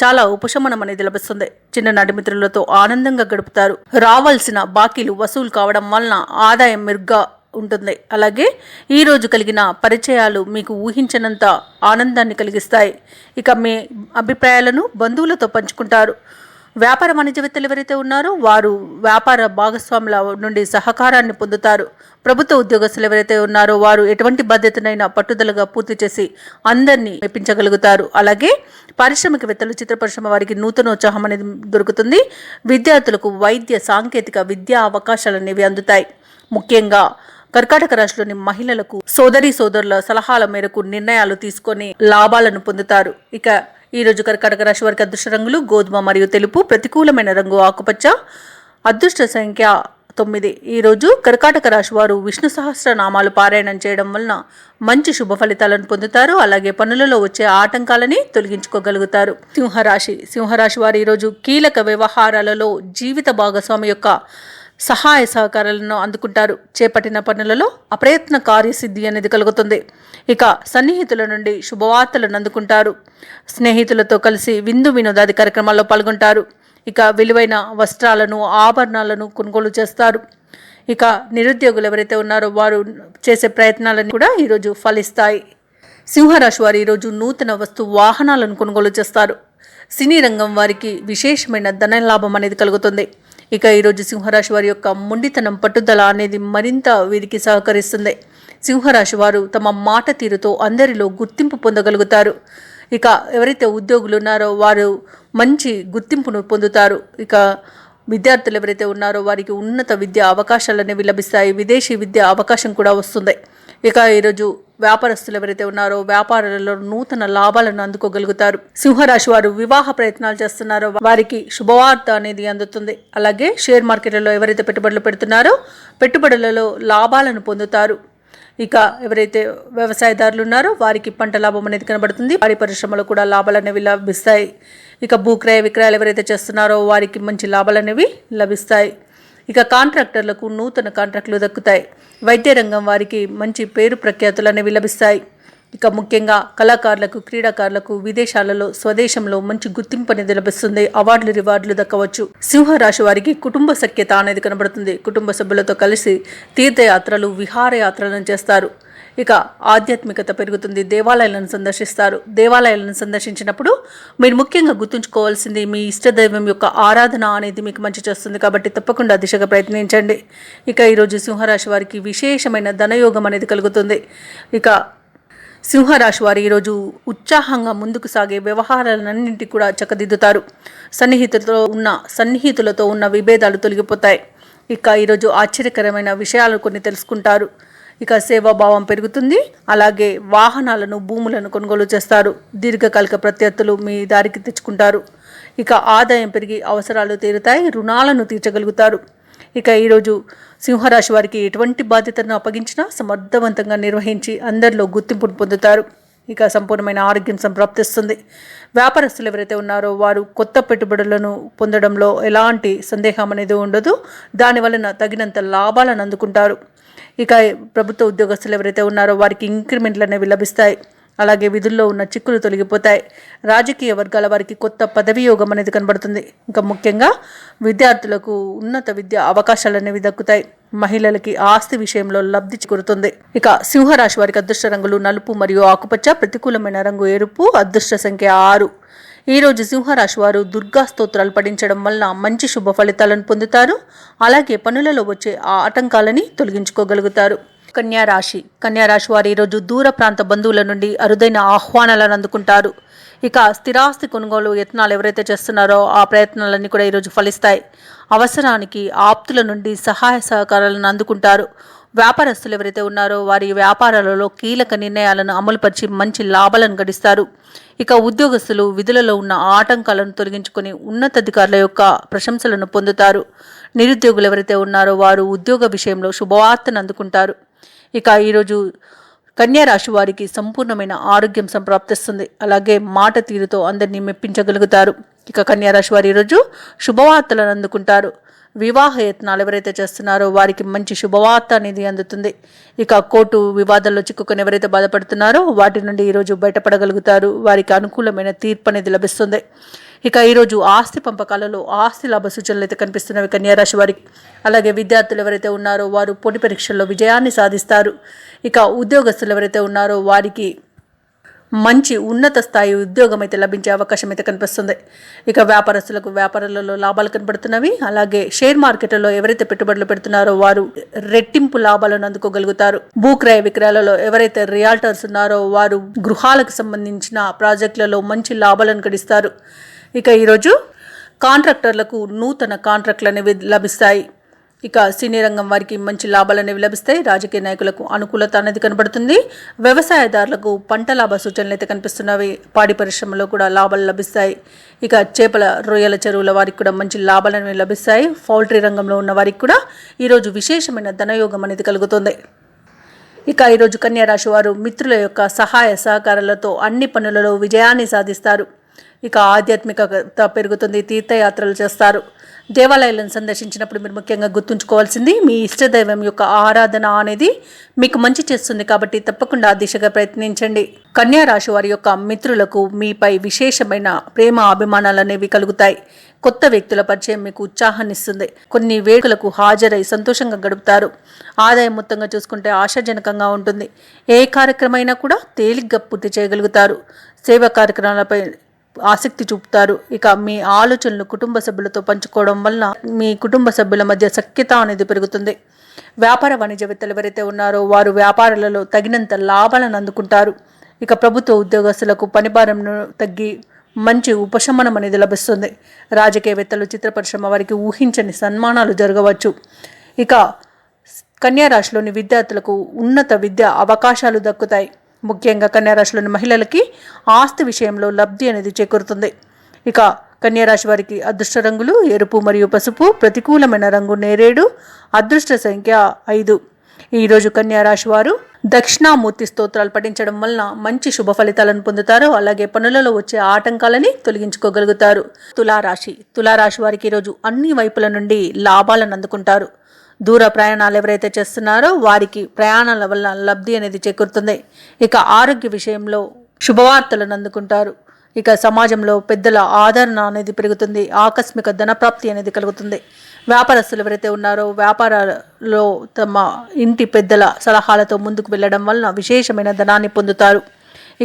చాలా ఉపశమనం అనేది లభిస్తుంది. చిన్ననాటి మిత్రులతో ఆనందంగా గడుపుతారు. రావాల్సిన బాకీలు వసూలు కావడం వలన ఆదాయం మెరుగ్గా ఉంటుంది. అలాగే ఈరోజు కలిగిన పరిచయాలు మీకు ఊహించినంత ఆనందాన్ని కలిగిస్తాయి. ఇక మీ అభిప్రాయాలను బంధువులతో పంచుకుంటారు. వ్యాపార వాణిజ్యవేత్తలు ఎవరైతే ఉన్నారో వారు వ్యాపార భాగస్వాముల నుండి సహకారాన్ని పొందుతారు. ప్రభుత్వ ఉద్యోగస్తులు ఎవరైతే ఉన్నారో వారు ఎటువంటి బాధ్యతనైనా పట్టుదలగా పూర్తి చేసి అందరినీ మెప్పించగలుగుతారు. అలాగే పారిశ్రామికవేత్తలు చిత్ర పరిశ్రమ వారికి నూతనోత్సాహం అనేది దొరుకుతుంది. విద్యార్థులకు వైద్య సాంకేతిక విద్యా అవకాశాలు అనేవి అందుతాయి. ముఖ్యంగా కర్కాటక రాశిలోని మహిళలకు సోదరుల సలహాల మేరకు నిర్ణయాలు తీసుకొని లాభాలను పొందుతారు. ఇక ఈరోజు కర్కాటక రాశి వారికి అదృష్ట రంగులు గోధుమ మరియు తెలుపు, ప్రతికూలమైన రంగు ఆకుపచ్చ, అదృష్ట సంఖ్య 9. ఈరోజు కర్కాటక రాశి వారు విష్ణు సహస్రనామాలు పారాయణం చేయడం వలన మంచి శుభ ఫలితాలను పొందుతారు. అలాగే పనులలో వచ్చే ఆటంకాలని తొలగించుకోగలుగుతారు. సింహరాశి వారు ఈరోజు కీలక వ్యవహారాలలో జీవిత భాగస్వామి యొక్క సహాయ సహకారాలను అందుకుంటారు. చేపట్టిన పనులలో అప్రయత్న కార్యసిద్ధి అనేది కలుగుతుంది. ఇక సన్నిహితుల నుండి శుభవార్తలను అందుకుంటారు. స్నేహితులతో కలిసి విందు వినోదాది కార్యక్రమాల్లో పాల్గొంటారు. ఇక విలువైన వస్త్రాలను ఆభరణాలను కొనుగోలు చేస్తారు. ఇక నిరుద్యోగులు ఎవరైతే ఉన్నారో వారు చేసే ప్రయత్నాలను కూడా ఈరోజు ఫలిస్తాయి. సింహరాశి వారు ఈరోజు నూతన వస్తు వాహనాలను కొనుగోలు చేస్తారు. సినీ రంగం వారికి విశేషమైన ధన లాభం అనేది కలుగుతుంది. ఇక ఈరోజు సింహరాశి వారి యొక్క మొండితనం పట్టుదల అనేది మరింత వీరికి సహకరిస్తుంది. సింహరాశి వారు తమ మాట తీరుతో అందరిలో గుర్తింపు పొందగలుగుతారు. ఇక ఎవరైతే ఉద్యోగులు ఉన్నారో వారు మంచి గుర్తింపును పొందుతారు. ఇక విద్యార్థులు ఎవరైతే ఉన్నారో వారికి ఉన్నత విద్యా అవకాశాలు అనేవి లభిస్తాయి. విదేశీ విద్యా అవకాశం కూడా వస్తుంది. ఇక ఈరోజు వ్యాపారస్తులు ఎవరైతే ఉన్నారో వ్యాపారాలలో నూతన లాభాలను అందుకోగలుగుతారు. సింహరాశి వారు వివాహ ప్రయత్నాలు చేస్తున్నారో వారికి శుభవార్త అనేది అందుతుంది. అలాగే షేర్ మార్కెట్లలో ఎవరైతే పెట్టుబడులు పెడుతున్నారో పెట్టుబడులలో లాభాలను పొందుతారు. ఇక ఎవరైతే వ్యవసాయదారులు ఉన్నారో వారికి పంట లాభం అనేది కనబడుతుంది. పాడి పరిశ్రమలో కూడా లాభాలు అనేవి లభిస్తాయి. ఇక భూక్రయ విక్రయాలు ఎవరైతే చేస్తున్నారో వారికి మంచి లాభాలు అనేవి లభిస్తాయి. ఇక కాంట్రాక్టర్లకు నూతన కాంట్రాక్టులు దక్కుతాయి. వైద్య రంగం వారికి మంచి పేరు ప్రఖ్యాతులు అనేవి లభిస్తాయి. ఇక ముఖ్యంగా కళాకారులకు, క్రీడాకారులకు విదేశాలలో, స్వదేశంలో మంచి గుర్తింపు అనేది లభిస్తుంది. అవార్డులు, రివార్డులు దక్కవచ్చు. సింహరాశి వారికి కుటుంబ సఖ్యత అనేది కనబడుతుంది. కుటుంబ సభ్యులతో కలిసి తీర్థయాత్రలు, విహారయాత్రలను చేస్తారు. ఇక ఆధ్యాత్మికత పెరుగుతుంది. దేవాలయాలను సందర్శిస్తారు. దేవాలయాలను సందర్శించినప్పుడు మీరు ముఖ్యంగా గుర్తుంచుకోవాల్సింది మీ ఇష్టదైవం యొక్క ఆరాధన అనేది మీకు మంచి చేస్తుంది. కాబట్టి తప్పకుండా దిశగా ప్రయత్నించండి. ఇక ఈరోజు సింహరాశి వారికి విశేషమైన ధనయోగం అనేది కలుగుతుంది. ఇక సింహరాశి వారు ఈరోజు ఉత్సాహంగా ముందుకు సాగే వ్యవహారాలన్నింటి కూడా చక్కదిద్దుతారు. సన్నిహితులతో ఉన్న విభేదాలు తొలగిపోతాయి. ఇక ఈరోజు ఆశ్చర్యకరమైన విషయాలు కొన్ని తెలుసుకుంటారు. ఇక సేవాభావం పెరుగుతుంది. అలాగే వాహనాలను, భూములను కొనుగోలు చేస్తారు. దీర్ఘకాలిక ప్రత్యర్థులు మీ దారికి తెచ్చుకుంటారు. ఇక ఆదాయం పెరిగి అవసరాలు తీరుతాయి. రుణాలను తీర్చగలుగుతారు. ఇక ఈరోజు సింహరాశి వారికి ఎటువంటి బాధ్యతను అప్పగించినా సమర్థవంతంగా నిర్వహించి అందరిలో గుర్తింపును పొందుతారు. ఇక సంపూర్ణమైన ఆరోగ్యం సంప్రాప్తిస్తుంది. వ్యాపారస్తులు ఎవరైతే ఉన్నారో వారు కొత్త పెట్టుబడులను పొందడంలో ఎలాంటి సందేహం అనేది ఉండదు. దానివలన తగినంత లాభాలను అందుకుంటారు. ఇక ప్రభుత్వ ఉద్యోగస్తులు ఎవరైతే ఉన్నారో వారికి ఇంక్రిమెంట్లు అనేవి లభిస్తాయి. అలాగే విధుల్లో ఉన్న చిక్కులు తొలగిపోతాయి. రాజకీయ వర్గాల వారికి కొత్త పదవి యోగం అనేది కనబడుతుంది. ఇంకా ముఖ్యంగా విద్యార్థులకు ఉన్నత విద్యా అవకాశాలు అనేవి దక్కుతాయి. మహిళలకి ఆస్తి విషయంలో లబ్ధి చేకూరుతుంది. ఇక సింహరాశి వారికి అదృష్ట రంగులు నలుపు మరియు ఆకుపచ్చ, ప్రతికూలమైన రంగు ఎరుపు, అదృష్ట సంఖ్య 6. ఈరోజు సింహరాశి వారు దుర్గా స్తోత్రాలు పఠించడం వలన మంచి శుభ ఫలితాలను పొందుతారు. అలాగే పనులలో వచ్చే ఆటంకాలని తొలగించుకోగలుగుతారు. కన్యారాశి వారు ఈరోజు దూర ప్రాంత బంధువుల నుండి అరుదైన ఆహ్వానాలను అందుకుంటారు. ఇక స్థిరాస్తి కొనుగోలు యత్నాలు ఎవరైతే చేస్తున్నారో ఆ ప్రయత్నాలన్నీ కూడా ఈరోజు ఫలిస్తాయి. అవసరానికి ఆప్తుల నుండి సహాయ సహకారాలను అందుకుంటారు. వ్యాపారస్తులు ఎవరైతే ఉన్నారో వారి వ్యాపారాలలో కీలక నిర్ణయాలను అమలుపరిచి మంచి లాభాలను గడిస్తారు. ఇక ఉద్యోగస్తులు విధులలో ఉన్న ఆటంకాలను తొలగించుకొని ఉన్నతాధికారుల యొక్క ప్రశంసలను పొందుతారు. నిరుద్యోగులు ఎవరైతే ఉన్నారో వారు ఉద్యోగ విషయంలో శుభవార్తను అందుకుంటారు. ఇక ఈరోజు కన్యారాశి వారికి సంపూర్ణమైన ఆరోగ్యం సంప్రాప్తిస్తుంది. అలాగే మాట తీరుతో అందరినీ మెప్పించగలుగుతారు. ఇక కన్యారాశి వారు ఈరోజు శుభవార్తలను అందుకుంటారు. వివాహ యత్నాలు ఎవరైతే చేస్తున్నారో వారికి మంచి శుభవార్త అనేది అందుతుంది. ఇక కోర్టు వివాదాల్లో చిక్కుకొని ఎవరైతే బాధపడుతున్నారో వాటి నుండి ఈరోజు బయటపడగలుగుతారు. వారికి అనుకూలమైన తీర్పు అనేది లభిస్తుంది. ఇక ఈరోజు ఆస్తి పంపకాలలో ఆస్తి లాభ సూచనలు అయితే కనిపిస్తున్నవి కన్యారాశి వారికి. అలాగే విద్యార్థులు ఎవరైతే ఉన్నారో వారు పోటీ పరీక్షల్లో విజయాన్ని సాధిస్తారు. ఇక ఉద్యోగస్తులు ఎవరైతే ఉన్నారో వారికి మంచి ఉన్నత స్థాయి ఉద్యోగం అయితే లభించే అవకాశం అయితే కనిపిస్తుంది. ఇక వ్యాపారస్తులకు వ్యాపారాలలో లాభాలు కనబడుతున్నవి. అలాగే షేర్ మార్కెట్లలో ఎవరైతే పెట్టుబడులు పెడుతున్నారో వారు రెట్టింపు లాభాలను అందుకోగలుగుతారు. భూక్రయ విక్రయాలలో ఎవరైతే రియాల్టర్స్ ఉన్నారో వారు గృహాలకు సంబంధించిన ప్రాజెక్టులలో మంచి లాభాలను గడిస్తారు. ఇక ఈరోజు కాంట్రాక్టర్లకు నూతన కాంట్రాక్టులు అనేవి లభిస్తాయి. ఇక సినీ రంగం వారికి మంచి లాభాలు అనేవి లభిస్తాయి. రాజకీయ నాయకులకు అనుకూలత అనేది కనబడుతుంది. వ్యవసాయదారులకు పంట లాభ సూచనలు అయితే కనిపిస్తున్నవి. పాడి పరిశ్రమలో కూడా లాభాలు లభిస్తాయి. ఇక చేపల, రొయ్యల చెరువుల వారికి కూడా మంచి లాభాలు అనేవి లభిస్తాయి. పౌల్ట్రీ రంగంలో ఉన్న వారికి కూడా ఈరోజు విశేషమైన ధనయోగం అనేది కలుగుతుంది. ఇక ఈరోజు కన్యారాశి వారు మిత్రుల యొక్క సహాయ సహకారాలతో అన్ని పనులలో విజయాన్ని సాధిస్తారు. ఇక ఆధ్యాత్మికత పెరుగుతుంది. తీర్థయాత్రలు చేస్తారు. దేవాలయాలను సందర్శించినప్పుడు మీరు ముఖ్యంగా గుర్తుంచుకోవాల్సింది మీ ఇష్టదైవం యొక్క ఆరాధన అనేది మీకు మంచి చేస్తుంది. కాబట్టి తప్పకుండా ఆ దిశగా ప్రయత్నించండి. కన్యా రాశి వారి యొక్క మిత్రులకు మీపై విశేషమైన ప్రేమ, అభిమానాలు అనేవి కలుగుతాయి. కొత్త వ్యక్తుల పరిచయం మీకు ఉత్సాహాన్ని ఇస్తుంది. కొన్ని వేడుకలకు హాజరై సంతోషంగా గడుపుతారు. ఆదాయం మొత్తంగా చూసుకుంటే ఆశాజనకంగా ఉంటుంది. ఏ కార్యక్రమైనా కూడా తేలిగ్గా పూర్తి చేయగలుగుతారు. సేవా కార్యక్రమాలపై ఆసక్తి చూపుతారు. ఇక మీ ఆలోచనలు కుటుంబ సభ్యులతో పంచుకోవడం వలన మీ కుటుంబ సభ్యుల మధ్య సఖ్యత అనేది పెరుగుతుంది. వ్యాపార వాణిజ్యవేత్తలు ఎవరైతే ఉన్నారో వారు వ్యాపారాలలో తగినంత లాభాలను అందుకుంటారు. ఇక ప్రభుత్వ ఉద్యోగస్తులకు పనిభారంను తగ్గి మంచి ఉపశమనం అనేది లభిస్తుంది. రాజకీయవేత్తలు, చిత్ర పరిశ్రమ వారికి ఊహించని సన్మానాలు జరగవచ్చు. ఇక కన్యా రాశిలోని విద్యార్థులకు ఉన్నత విద్య అవకాశాలు దక్కుతాయి. ముఖ్యంగా కన్యా రాశిలోని మహిళలకి ఆస్తి విషయంలో లబ్ధి అనేది చేకూరుతుంది. ఇక కన్యా రాశి వారికి అదృష్ట రంగులు ఎరుపు మరియు పసుపు, ప్రతికూలమైన రంగు నేరేడు, అదృష్ట సంఖ్య 5. ఈరోజు కన్యా రాశి వారు దక్షిణామూర్తి స్తోత్రాలు పఠించడం వలన మంచి శుభ ఫలితాలను పొందుతారు. అలాగే పనులలో వచ్చే ఆటంకాలని తొలగించుకోగలుగుతారు. తులారాశి వారికి ఈరోజు అన్ని వైపుల నుండి లాభాలను అందుకుంటారు. దూర ప్రయాణాలు ఎవరైతే చేస్తున్నారో వారికి ప్రయాణాల వల్ల లబ్ధి అనేది చేకూరుతుంది. ఇక ఆరోగ్య విషయంలో శుభవార్తలను అందుకుంటారు. ఇక సమాజంలో పెద్దల ఆదరణ అనేది పెరుగుతుంది. ఆకస్మిక ధనప్రాప్తి అనేది కలుగుతుంది. వ్యాపారస్తులు ఎవరైతే ఉన్నారో వ్యాపారాల్లో తమ ఇంటి పెద్దల సలహాలతో ముందుకు వెళ్ళడం వలన విశేషమైన ధనాన్ని పొందుతారు.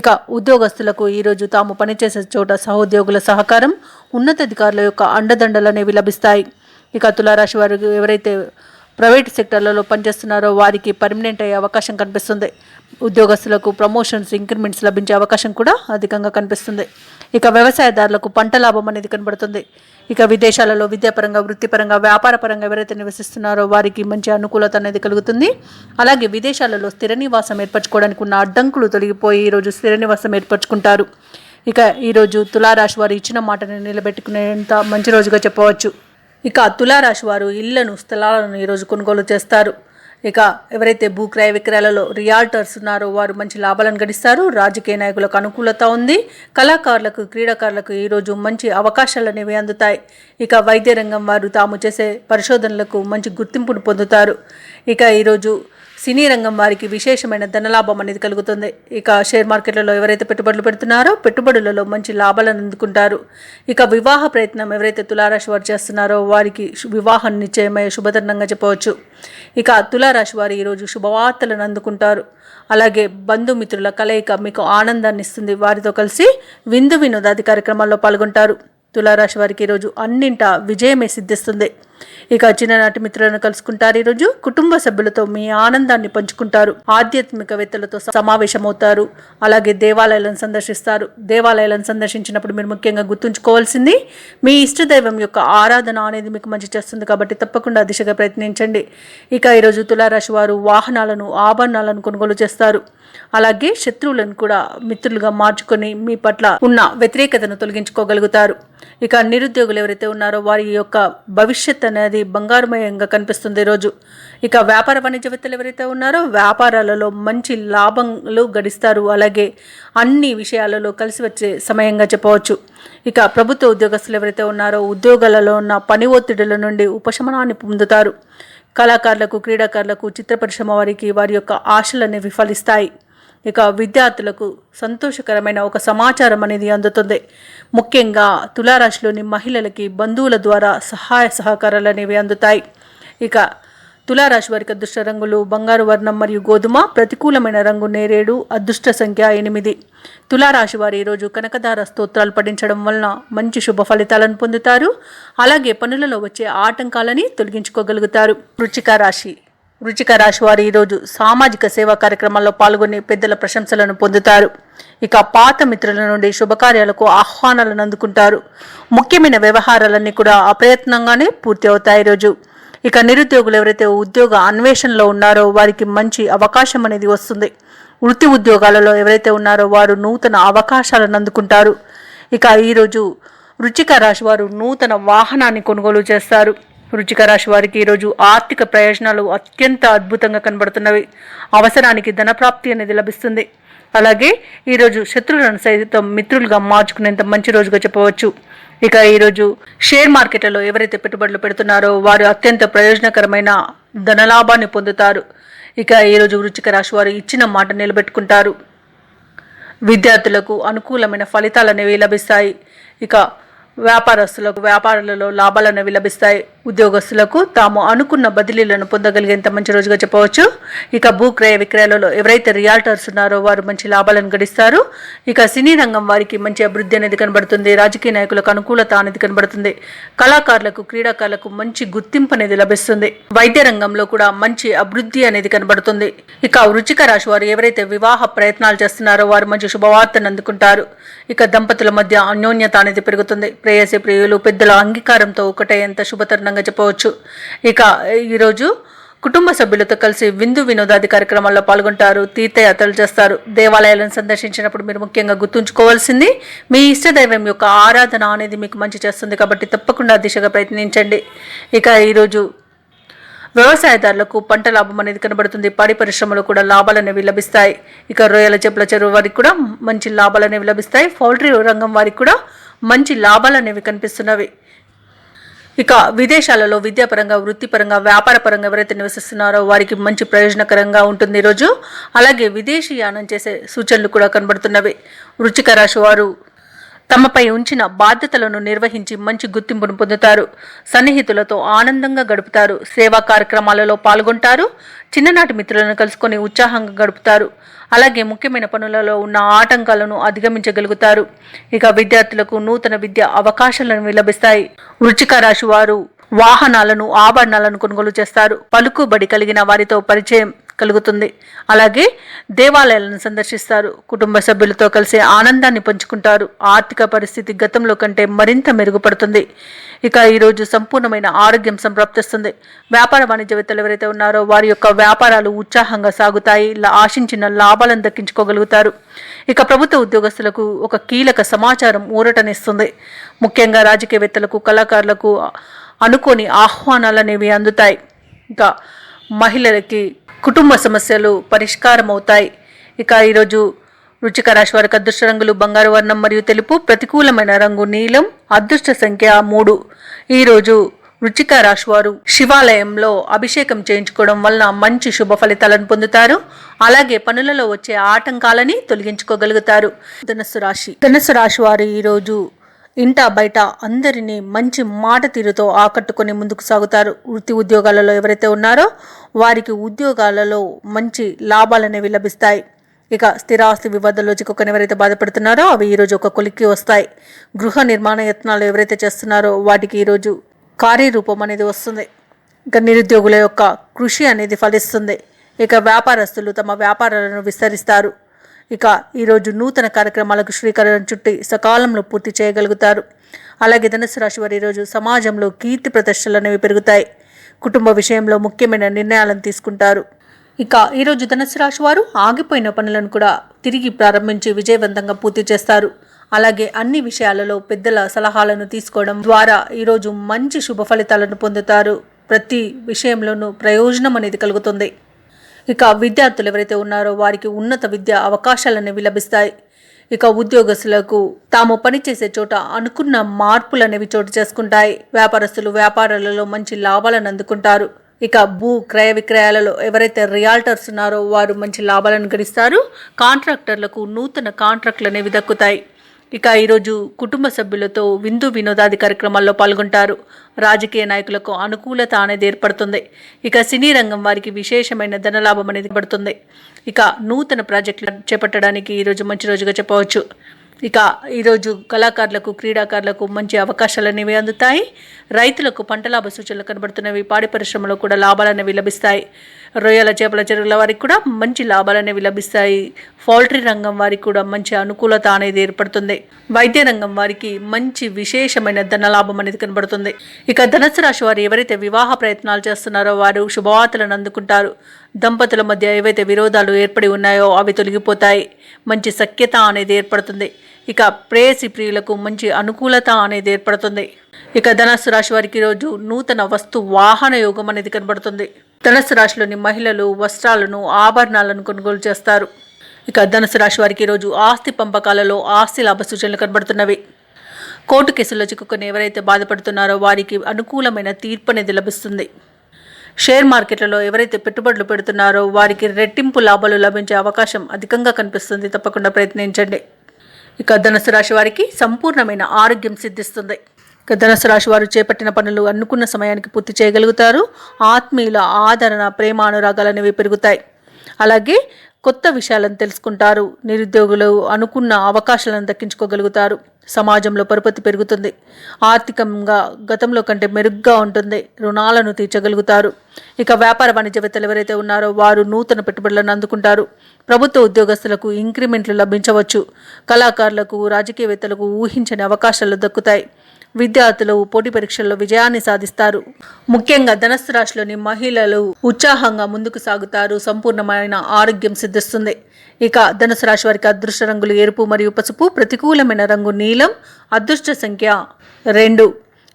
ఇక ఉద్యోగస్తులకు ఈరోజు తాము పనిచేసే చోట సహోద్యోగుల సహకారం, ఉన్నతాధికారుల యొక్క అండదండలు అనేవి లభిస్తాయి. ఇక తులారాశి వారు ఎవరైతే ప్రైవేట్ సెక్టర్లలో పనిచేస్తున్నారో వారికి పర్మనెంట్ అయ్యే అవకాశం కనిపిస్తుంది. ఉద్యోగస్తులకు ప్రమోషన్స్, ఇంక్రిమెంట్స్ లభించే అవకాశం కూడా అధికంగా కనిపిస్తుంది. ఇక వ్యవసాయదారులకు పంట లాభం అనేది కనబడుతుంది. ఇక విదేశాలలో విద్యాపరంగా, వృత్తిపరంగా, వ్యాపారపరంగా ఎవరైతే నివసిస్తున్నారో వారికి మంచి అనుకూలత అనేది కలుగుతుంది. అలాగే విదేశాలలో స్థిర నివాసం ఏర్పరచుకోవడానికి ఉన్న అడ్డంకులు తొలగిపోయి ఈరోజు స్థిర నివాసం ఏర్పరచుకుంటారు. ఇక ఈరోజు తులారాశి వారు ఇచ్చిన మాటని నిలబెట్టుకునేంత మంచి రోజుగా చెప్పవచ్చు. ఇక తులారాశి వారు ఇళ్లను, స్థలాలను ఈరోజు కొనుగోలు చేస్తారు. ఇక ఎవరైతే భూక్రయ విక్రయాలలో రియాల్టర్స్ ఉన్నారో వారు మంచి లాభాలను గడిస్తారు. రాజకీయ నాయకులకు అనుకూలత ఉంది. కళాకారులకు, క్రీడాకారులకు ఈరోజు మంచి అవకాశాలు అనేవి అందుతాయి. ఇక వైద్య రంగం వారు తాము చేసే పరిశోధనలకు మంచి గుర్తింపును పొందుతారు. ఇక ఈరోజు సినీ రంగం వారికి విశేషమైన ధనలాభం అనేది కలుగుతుంది. ఇక షేర్ మార్కెట్లలో ఎవరైతే పెట్టుబడులు పెడుతున్నారో పెట్టుబడులలో మంచి లాభాలను అందుకుంటారు. ఇక వివాహ ప్రయత్నం ఎవరైతే తులారాశి వారు చేస్తున్నారో వారికి వివాహం నిశ్చయమయ్యే శుభతరుణంగా చెప్పవచ్చు. ఇక తులారాశి వారు ఈరోజు శుభవార్తలను అందుకుంటారు. అలాగే బంధుమిత్రుల కలయిక మీకు ఆనందాన్ని ఇస్తుంది. వారితో కలిసి విందు వినోదాది కార్యక్రమాల్లో పాల్గొంటారు. తులారాశి వారికి ఈరోజు అన్నింట విజయమే సిద్ధిస్తుంది. ఇక చిన్ననాటి మిత్రులను కలుసుకుంటారు. ఈరోజు కుటుంబ సభ్యులతో మీ ఆనందాన్ని పంచుకుంటారు. ఆధ్యాత్మికవేత్తలతో సమావేశమవుతారు. అలాగే దేవాలయాలను సందర్శిస్తారు. దేవాలయాలను సందర్శించినప్పుడు మీరు ముఖ్యంగా గుర్తుంచుకోవాల్సింది మీ ఇష్టదైవం యొక్క ఆరాధన అనేది మీకు మంచి చేస్తుంది. కాబట్టి తప్పకుండా దిశగా ప్రయత్నించండి. ఇక ఈరోజు తులారాశి వారు వాహనాలను, ఆభరణాలను కొనుగోలు చేస్తారు. అలాగే శత్రువులను కూడా మిత్రులుగా మార్చుకొని మీ పట్ల ఉన్న వ్యతిరేకతను తొలగించుకోగలుగుతారు. ఇక నిరుద్యోగులు ఎవరైతే ఉన్నారో వారి యొక్క భవిష్యత్ అనేది బంగారుమయంగా కనిపిస్తుంది ఈరోజు. ఇక వ్యాపార వాణిజ్యవేత్తలు ఎవరైతే ఉన్నారో వ్యాపారాలలో మంచి లాభాలు గడిస్తారు. అలాగే అన్ని విషయాలలో కలిసి వచ్చే సమయంగా చెప్పవచ్చు. ఇక ప్రభుత్వ ఉద్యోగస్తులు ఎవరైతే ఉన్నారో ఉద్యోగాలలో ఉన్న పని ఒత్తిడుల నుండి ఉపశమనాన్ని పొందుతారు. కళాకారులకు, క్రీడాకారులకు, చిత్ర పరిశ్రమ వారికి వారి యొక్క ఆశలు అనేవి ఫలిస్తాయి. ఇక విద్యార్థులకు సంతోషకరమైన ఒక సమాచారం అనేది అందుతుంది. ముఖ్యంగా తులారాశిలోని మహిళలకి బంధువుల ద్వారా సహాయ సహకారాలు అనేవి అందుతాయి. ఇక తులారాశి వారికి అదృష్ట రంగులు బంగారు వర్ణం మరియు గోధుమ, ప్రతికూలమైన రంగు నేరేడు, అదృష్ట సంఖ్య 8. తులారాశి వారు ఈరోజు కనకదార స్తోత్రాలు పఠించడం వలన మంచి శుభ ఫలితాలను పొందుతారు. అలాగే పనులలో వచ్చే ఆటంకాలని తొలగించుకోగలుగుతారు. వృశ్చిక రాశి వారు ఈరోజు సామాజిక సేవా కార్యక్రమాల్లో పాల్గొని పెద్దల ప్రశంసలను పొందుతారు. ఇక పాత మిత్రుల నుండి శుభకార్యాలకు ఆహ్వానాలను అందుకుంటారు. ముఖ్యమైన వ్యవహారాలన్నీ కూడా అప్రయత్నంగానే పూర్తి అవుతాయి ఈరోజు. ఇక నిరుద్యోగులు ఎవరైతే ఉద్యోగ అన్వేషణలో ఉన్నారో వారికి మంచి అవకాశం అనేది వస్తుంది. వృత్తి ఉద్యోగాలలో ఎవరైతే ఉన్నారో వారు నూతన అవకాశాలను అందుకుంటారు. ఇక ఈరోజు వృశ్చిక రాశి వారు నూతన వాహనాన్ని కొనుగోలు చేస్తారు. వృశ్చిక రాశి వారికి ఈరోజు ఆర్థిక ప్రయోజనాలు అత్యంత అద్భుతంగా కనబడుతున్నవి. అవసరానికి ధనప్రాప్తి అనేది లభిస్తుంది. అలాగే ఈరోజు శత్రువులను సైతం మిత్రులుగా మార్చుకునేంత మంచి రోజుగా చెప్పవచ్చు. ఇక ఈరోజు షేర్ మార్కెట్లలో ఎవరైతే పెట్టుబడులు పెడుతున్నారో వారు అత్యంత ప్రయోజనకరమైన ధనలాభాన్ని పొందుతారు. ఇక ఈరోజు వృశ్చిక రాశి వారు ఇచ్చిన మాట నిలబెట్టుకుంటారు. విద్యార్థులకు అనుకూలమైన ఫలితాలు అనేవి లభిస్తాయి. ఇక వ్యాపారస్తులకు వ్యాపారాలలో లాభాలు అనేవి లభిస్తాయి. ఉద్యోగస్తులకు తాము అనుకున్న బదిలీలను పొందగలిగేంత మంచి రోజుగా చెప్పవచ్చు. ఇక భూ క్రయ విక్రయాలలో ఎవరైతే రియాల్టర్స్ ఉన్నారో వారు మంచి లాభాలను గడిస్తారు. ఇక సినీ రంగం వారికి మంచి అభివృద్ధి అనేది కనబడుతుంది. రాజకీయ నాయకులకు అనుకూలత అనేది కనబడుతుంది. కళాకారులకు, క్రీడాకారులకు మంచి గుర్తింపు అనేది లభిస్తుంది. వైద్య రంగంలో కూడా మంచి అభివృద్ధి అనేది కనబడుతుంది. ఇక వృశ్చిక రాశి వారు ఎవరైతే వివాహ ప్రయత్నాలు చేస్తున్నారో వారు మంచి శుభవార్తను అందుకుంటారు. ఇక దంపతుల మధ్య అన్యోన్యత అనేది పెరుగుతుంది. ప్రేయసి ప్రియులు పెద్దల అంగీకారంతో ఒకటేంత శుభతరుణంగా చెప్పవచ్చు. ఇక ఈరోజు కుటుంబ సభ్యులతో కలిసి విందు వినోదాది కార్యక్రమాల్లో పాల్గొంటారు. తీర్థయాత్రలు చేస్తారు. దేవాలయాలను సందర్శించినప్పుడు మీరు ముఖ్యంగా గుర్తుంచుకోవాల్సింది మీ ఇష్టదైవం యొక్క ఆరాధన అనేది మీకు మంచి చేస్తుంది. కాబట్టి తప్పకుండా దిశగా ప్రయత్నించండి. ఇక ఈరోజు వ్యవసాయదారులకు పంట లాభం అనేది కనబడుతుంది. పాడి పరిశ్రమలో కూడా లాభాలు అనేవి లభిస్తాయి. ఇక రొయ్యల చేపల చెరువు వారికి కూడా మంచి లాభాలు అనేవి లభిస్తాయి. పౌల్ట్రీ రంగం వారికి కూడా మంచి లాభాలు అనేవి కనిపిస్తున్నవి. ఇక విదేశాలలో విద్యాపరంగా, వృత్తిపరంగా, వ్యాపార పరంగా ఎవరైతే నివసిస్తున్నారో వారికి మంచి ప్రయోజనకరంగా ఉంటుంది ఈరోజు. అలాగే విదేశీయానం చేసే సూచనలు కూడా కనబడుతున్నవి. వృశ్చిక రాశి వారు తమపై ఉంచిన బాధ్యతలను నిర్వహించి మంచి గుర్తింపును పొందుతారు. సన్నిహితులతో ఆనందంగా గడుపుతారు. సేవా కార్యక్రమాలలో పాల్గొంటారు. చిన్ననాటి మిత్రులను కలుసుకొని ఉత్సాహంగా గడుపుతారు. అలాగే ముఖ్యమైన పనులలో ఉన్న ఆటంకాలను అధిగమించగలుగుతారు. ఇక విద్యార్థులకు నూతన విద్యా అవకాశాలను లభిస్తాయి. వృశ్చిక రాశి వారు వాహనాలను, ఆభరణాలను కొనుగోలు చేస్తారు. పలుకుబడి కలిగిన వారితో పరిచయం కలుగుతుంది. అలాగే దేవాలయాలను సందర్శిస్తారు. కుటుంబ సభ్యులతో కలిసి ఆనందాన్ని పంచుకుంటారు. ఆర్థిక పరిస్థితి గతంలో కంటే మరింత మెరుగుపడుతుంది. ఇక ఈరోజు సంపూర్ణమైన ఆరోగ్యం సంప్రాప్తిస్తుంది. వ్యాపార వాణిజ్యవేత్తలు ఎవరైతే ఉన్నారో వారి యొక్క వ్యాపారాలు ఉత్సాహంగా సాగుతాయి. ఆశించిన లాభాలను దక్కించుకోగలుగుతారు. ఇక ప్రభుత్వ ఉద్యోగస్తులకు ఒక కీలక సమాచారం ఊరటనిస్తుంది. ముఖ్యంగా రాజకీయవేత్తలకు, కళాకారులకు అనుకోని ఆహ్వానాలు అనేవి అందుతాయి. ఇంకా మహిళలకి కుటుంబ సమస్యలు పరిష్కారం అవుతాయి. ఇక ఈరోజు వృశ్చిక రాశి వారికి అదృష్ట రంగులు బంగారు వర్ణం మరియు తెలుపు. ప్రతికూలమైన రంగు నీలం. అదృష్ట సంఖ్య 3. ఈరోజు వృశ్చిక రాశి వారు శివాలయంలో అభిషేకం చేయించుకోవడం వలన మంచి శుభ ఫలితాలను పొందుతారు. అలాగే పనులలో వచ్చే ఆటంకాలని తొలగించుకోగలుగుతారు. ధనుస్సు రాశి వారు ఈరోజు ఇంట బయట అందరినీ మంచి మాట తీరుతో ఆకట్టుకొని ముందుకు సాగుతారు. వృత్తి ఉద్యోగాలలో ఎవరైతే ఉన్నారో వారికి ఉద్యోగాలలో మంచి లాభాలు అనేవి లభిస్తాయి. ఇక స్థిరాస్తి వివాదాల్లో చిక్కుకొని ఎవరైతే బాధపడుతున్నారో అవి ఈరోజు ఒక కొలిక్కి వస్తాయి. గృహ నిర్మాణ యత్నాలు ఎవరైతే చేస్తున్నారో వాటికి ఈరోజు కార్యరూపం అనేది వస్తుంది. ఇక నిరుద్యోగుల యొక్క కృషి అనేది ఫలిస్తుంది. ఇక వ్యాపారస్తులు తమ వ్యాపారాలను విస్తరిస్తారు. ఇక ఈరోజు నూతన కార్యక్రమాలకు శ్రీకారం చుట్టి సకాలంలో పూర్తి చేయగలుగుతారు. అలాగే ధనుసు రాశి వారు ఈరోజు సమాజంలో కీర్తి ప్రతిష్టలు అనేవి పెరుగుతాయి. కుటుంబ విషయంలో ముఖ్యమైన నిర్ణయాలను తీసుకుంటారు. ఇక ఈరోజు ధనుసు రాశి వారు ఆగిపోయిన పనులను కూడా తిరిగి ప్రారంభించి విజయవంతంగా పూర్తి చేస్తారు. అలాగే అన్ని విషయాలలో పెద్దల సలహాలను తీసుకోవడం ద్వారా ఈరోజు మంచి శుభ ఫలితాలను పొందుతారు. ప్రతి విషయంలోనూ ప్రయోజనం అనేది కలుగుతుంది. ఇక విద్యార్థులు ఎవరైతే ఉన్నారో వారికి ఉన్నత విద్యా అవకాశాలు అనేవి లభిస్తాయి. ఇక ఉద్యోగస్తులకు తాము పనిచేసే చోట అనుకున్న మార్పులు అనేవి చోటు చేసుకుంటాయి. వ్యాపారస్తులు వ్యాపారాలలో మంచి లాభాలను అందుకుంటారు. ఇక భూ క్రయ విక్రయాలలో ఎవరైతే రియాల్టర్స్ ఉన్నారో వారు మంచి లాభాలను గడిస్తారు. కాంట్రాక్టర్లకు నూతన కాంట్రాక్టులు అనేవి దక్కుతాయి. ఇక ఈరోజు కుటుంబ సభ్యులతో విందు వినోదాది కార్యక్రమాల్లో పాల్గొంటారు. రాజకీయ నాయకులకు అనుకూలత అనేది ఏర్పడుతుంది. ఇక సినీ రంగం వారికి విశేషమైన ధనలాభం అనేది పడుతుంది. ఇక నూతన ప్రాజెక్టులు చేపట్టడానికి ఈరోజు మంచి రోజుగా చెప్పవచ్చు. ఇక ఈరోజు కళాకారులకు, క్రీడాకారులకు మంచి అవకాశాలు అనేవి అందుతాయి. రైతులకు పంట లాభ సూచనలు కనబడుతున్నవి. పాడి పరిశ్రమలో కూడా లాభాలు అనేవి లభిస్తాయి. రొయ్యల చేపల చెరువుల వారికి కూడా మంచి లాభాలు అనేవి లభిస్తాయి. పౌల్ట్రీ రంగం వారికి కూడా మంచి అనుకూలత అనేది ఏర్పడుతుంది. వైద్య రంగం వారికి మంచి విశేషమైన ధనలాభం అనేది కనబడుతుంది. ఇక ధనుసు రాశి వారు ఎవరైతే వివాహ ప్రయత్నాలు చేస్తున్నారో వారు శుభవార్తలను అందుకుంటారు. దంపతుల మధ్య ఏవైతే విరోధాలు ఏర్పడి ఉన్నాయో అవి తొలగిపోతాయి. మంచి సఖ్యత అనేది ఏర్పడుతుంది. ఇక ప్రేయసి ప్రియులకు మంచి అనుకూలత అనేది ఏర్పడుతుంది. ఇక ధనుసు రాశి వారికి ఈరోజు నూతన వస్తు వాహన యోగం అనేది కనబడుతుంది. ధనుసు రాశిలోని మహిళలు వస్త్రాలను, ఆభరణాలను కొనుగోలు చేస్తారు. ఇక ధనుసు రాశి వారికి ఈరోజు ఆస్తి పంపకాలలో ఆస్తి లాభ సూచనలు కనబడుతున్నవి. కోర్టు కేసుల్లో చిక్కుకొని ఎవరైతే బాధపడుతున్నారో వారికి అనుకూలమైన తీర్పు అనేది లభిస్తుంది. షేర్ మార్కెట్లలో ఎవరైతే పెట్టుబడులు పెడుతున్నారో వారికి రెట్టింపు లాభాలు లభించే అవకాశం అధికంగా కనిపిస్తుంది. తప్పకుండా ప్రయత్నించండి. ఇక ధనుసు రాశి వారికి సంపూర్ణమైన ఆరోగ్యం సిద్ధిస్తుంది. ధనుసు రాశి వారు చేపట్టిన పనులు అనుకున్న సమయానికి పూర్తి చేయగలుగుతారు. ఆత్మీయుల ఆదరణ, ప్రేమ, అనురాగాలు అనేవి పెరుగుతాయి. అలాగే కొత్త విషయాలను తెలుసుకుంటారు. నిరుద్యోగులు అనుకున్న అవకాశాలను దక్కించుకోగలుగుతారు. సమాజంలో పరపతి పెరుగుతుంది. ఆర్థికంగా గతంలో కంటే మెరుగ్గా ఉంటుంది. రుణాలను తీర్చగలుగుతారు. ఇక వ్యాపార వాణిజ్యవేత్తలు ఎవరైతే ఉన్నారో వారు నూతన పెట్టుబడులను అందుకుంటారు. ప్రభుత్వ ఉద్యోగస్తులకు ఇంక్రిమెంట్లు లభించవచ్చు. కళాకారులకు, రాజకీయవేత్తలకు ఊహించని అవకాశాలు దక్కుతాయి. విద్యార్థులు పోటీ పరీక్షల్లో విజయాన్ని సాధిస్తారు. ముఖ్యంగా ధనుస్సు రాశిలోని మహిళలు ఉత్సాహంగా ముందుకు సాగుతారు. సంపూర్ణమైన ఆరోగ్యం సిద్ధిస్తుంది. ఇక ధనుసు రాశి వారికి అదృష్ట రంగులు ఎరుపు మరియు పసుపు. ప్రతికూలమైన రంగు నీలం. అదృష్ట సంఖ్య 2.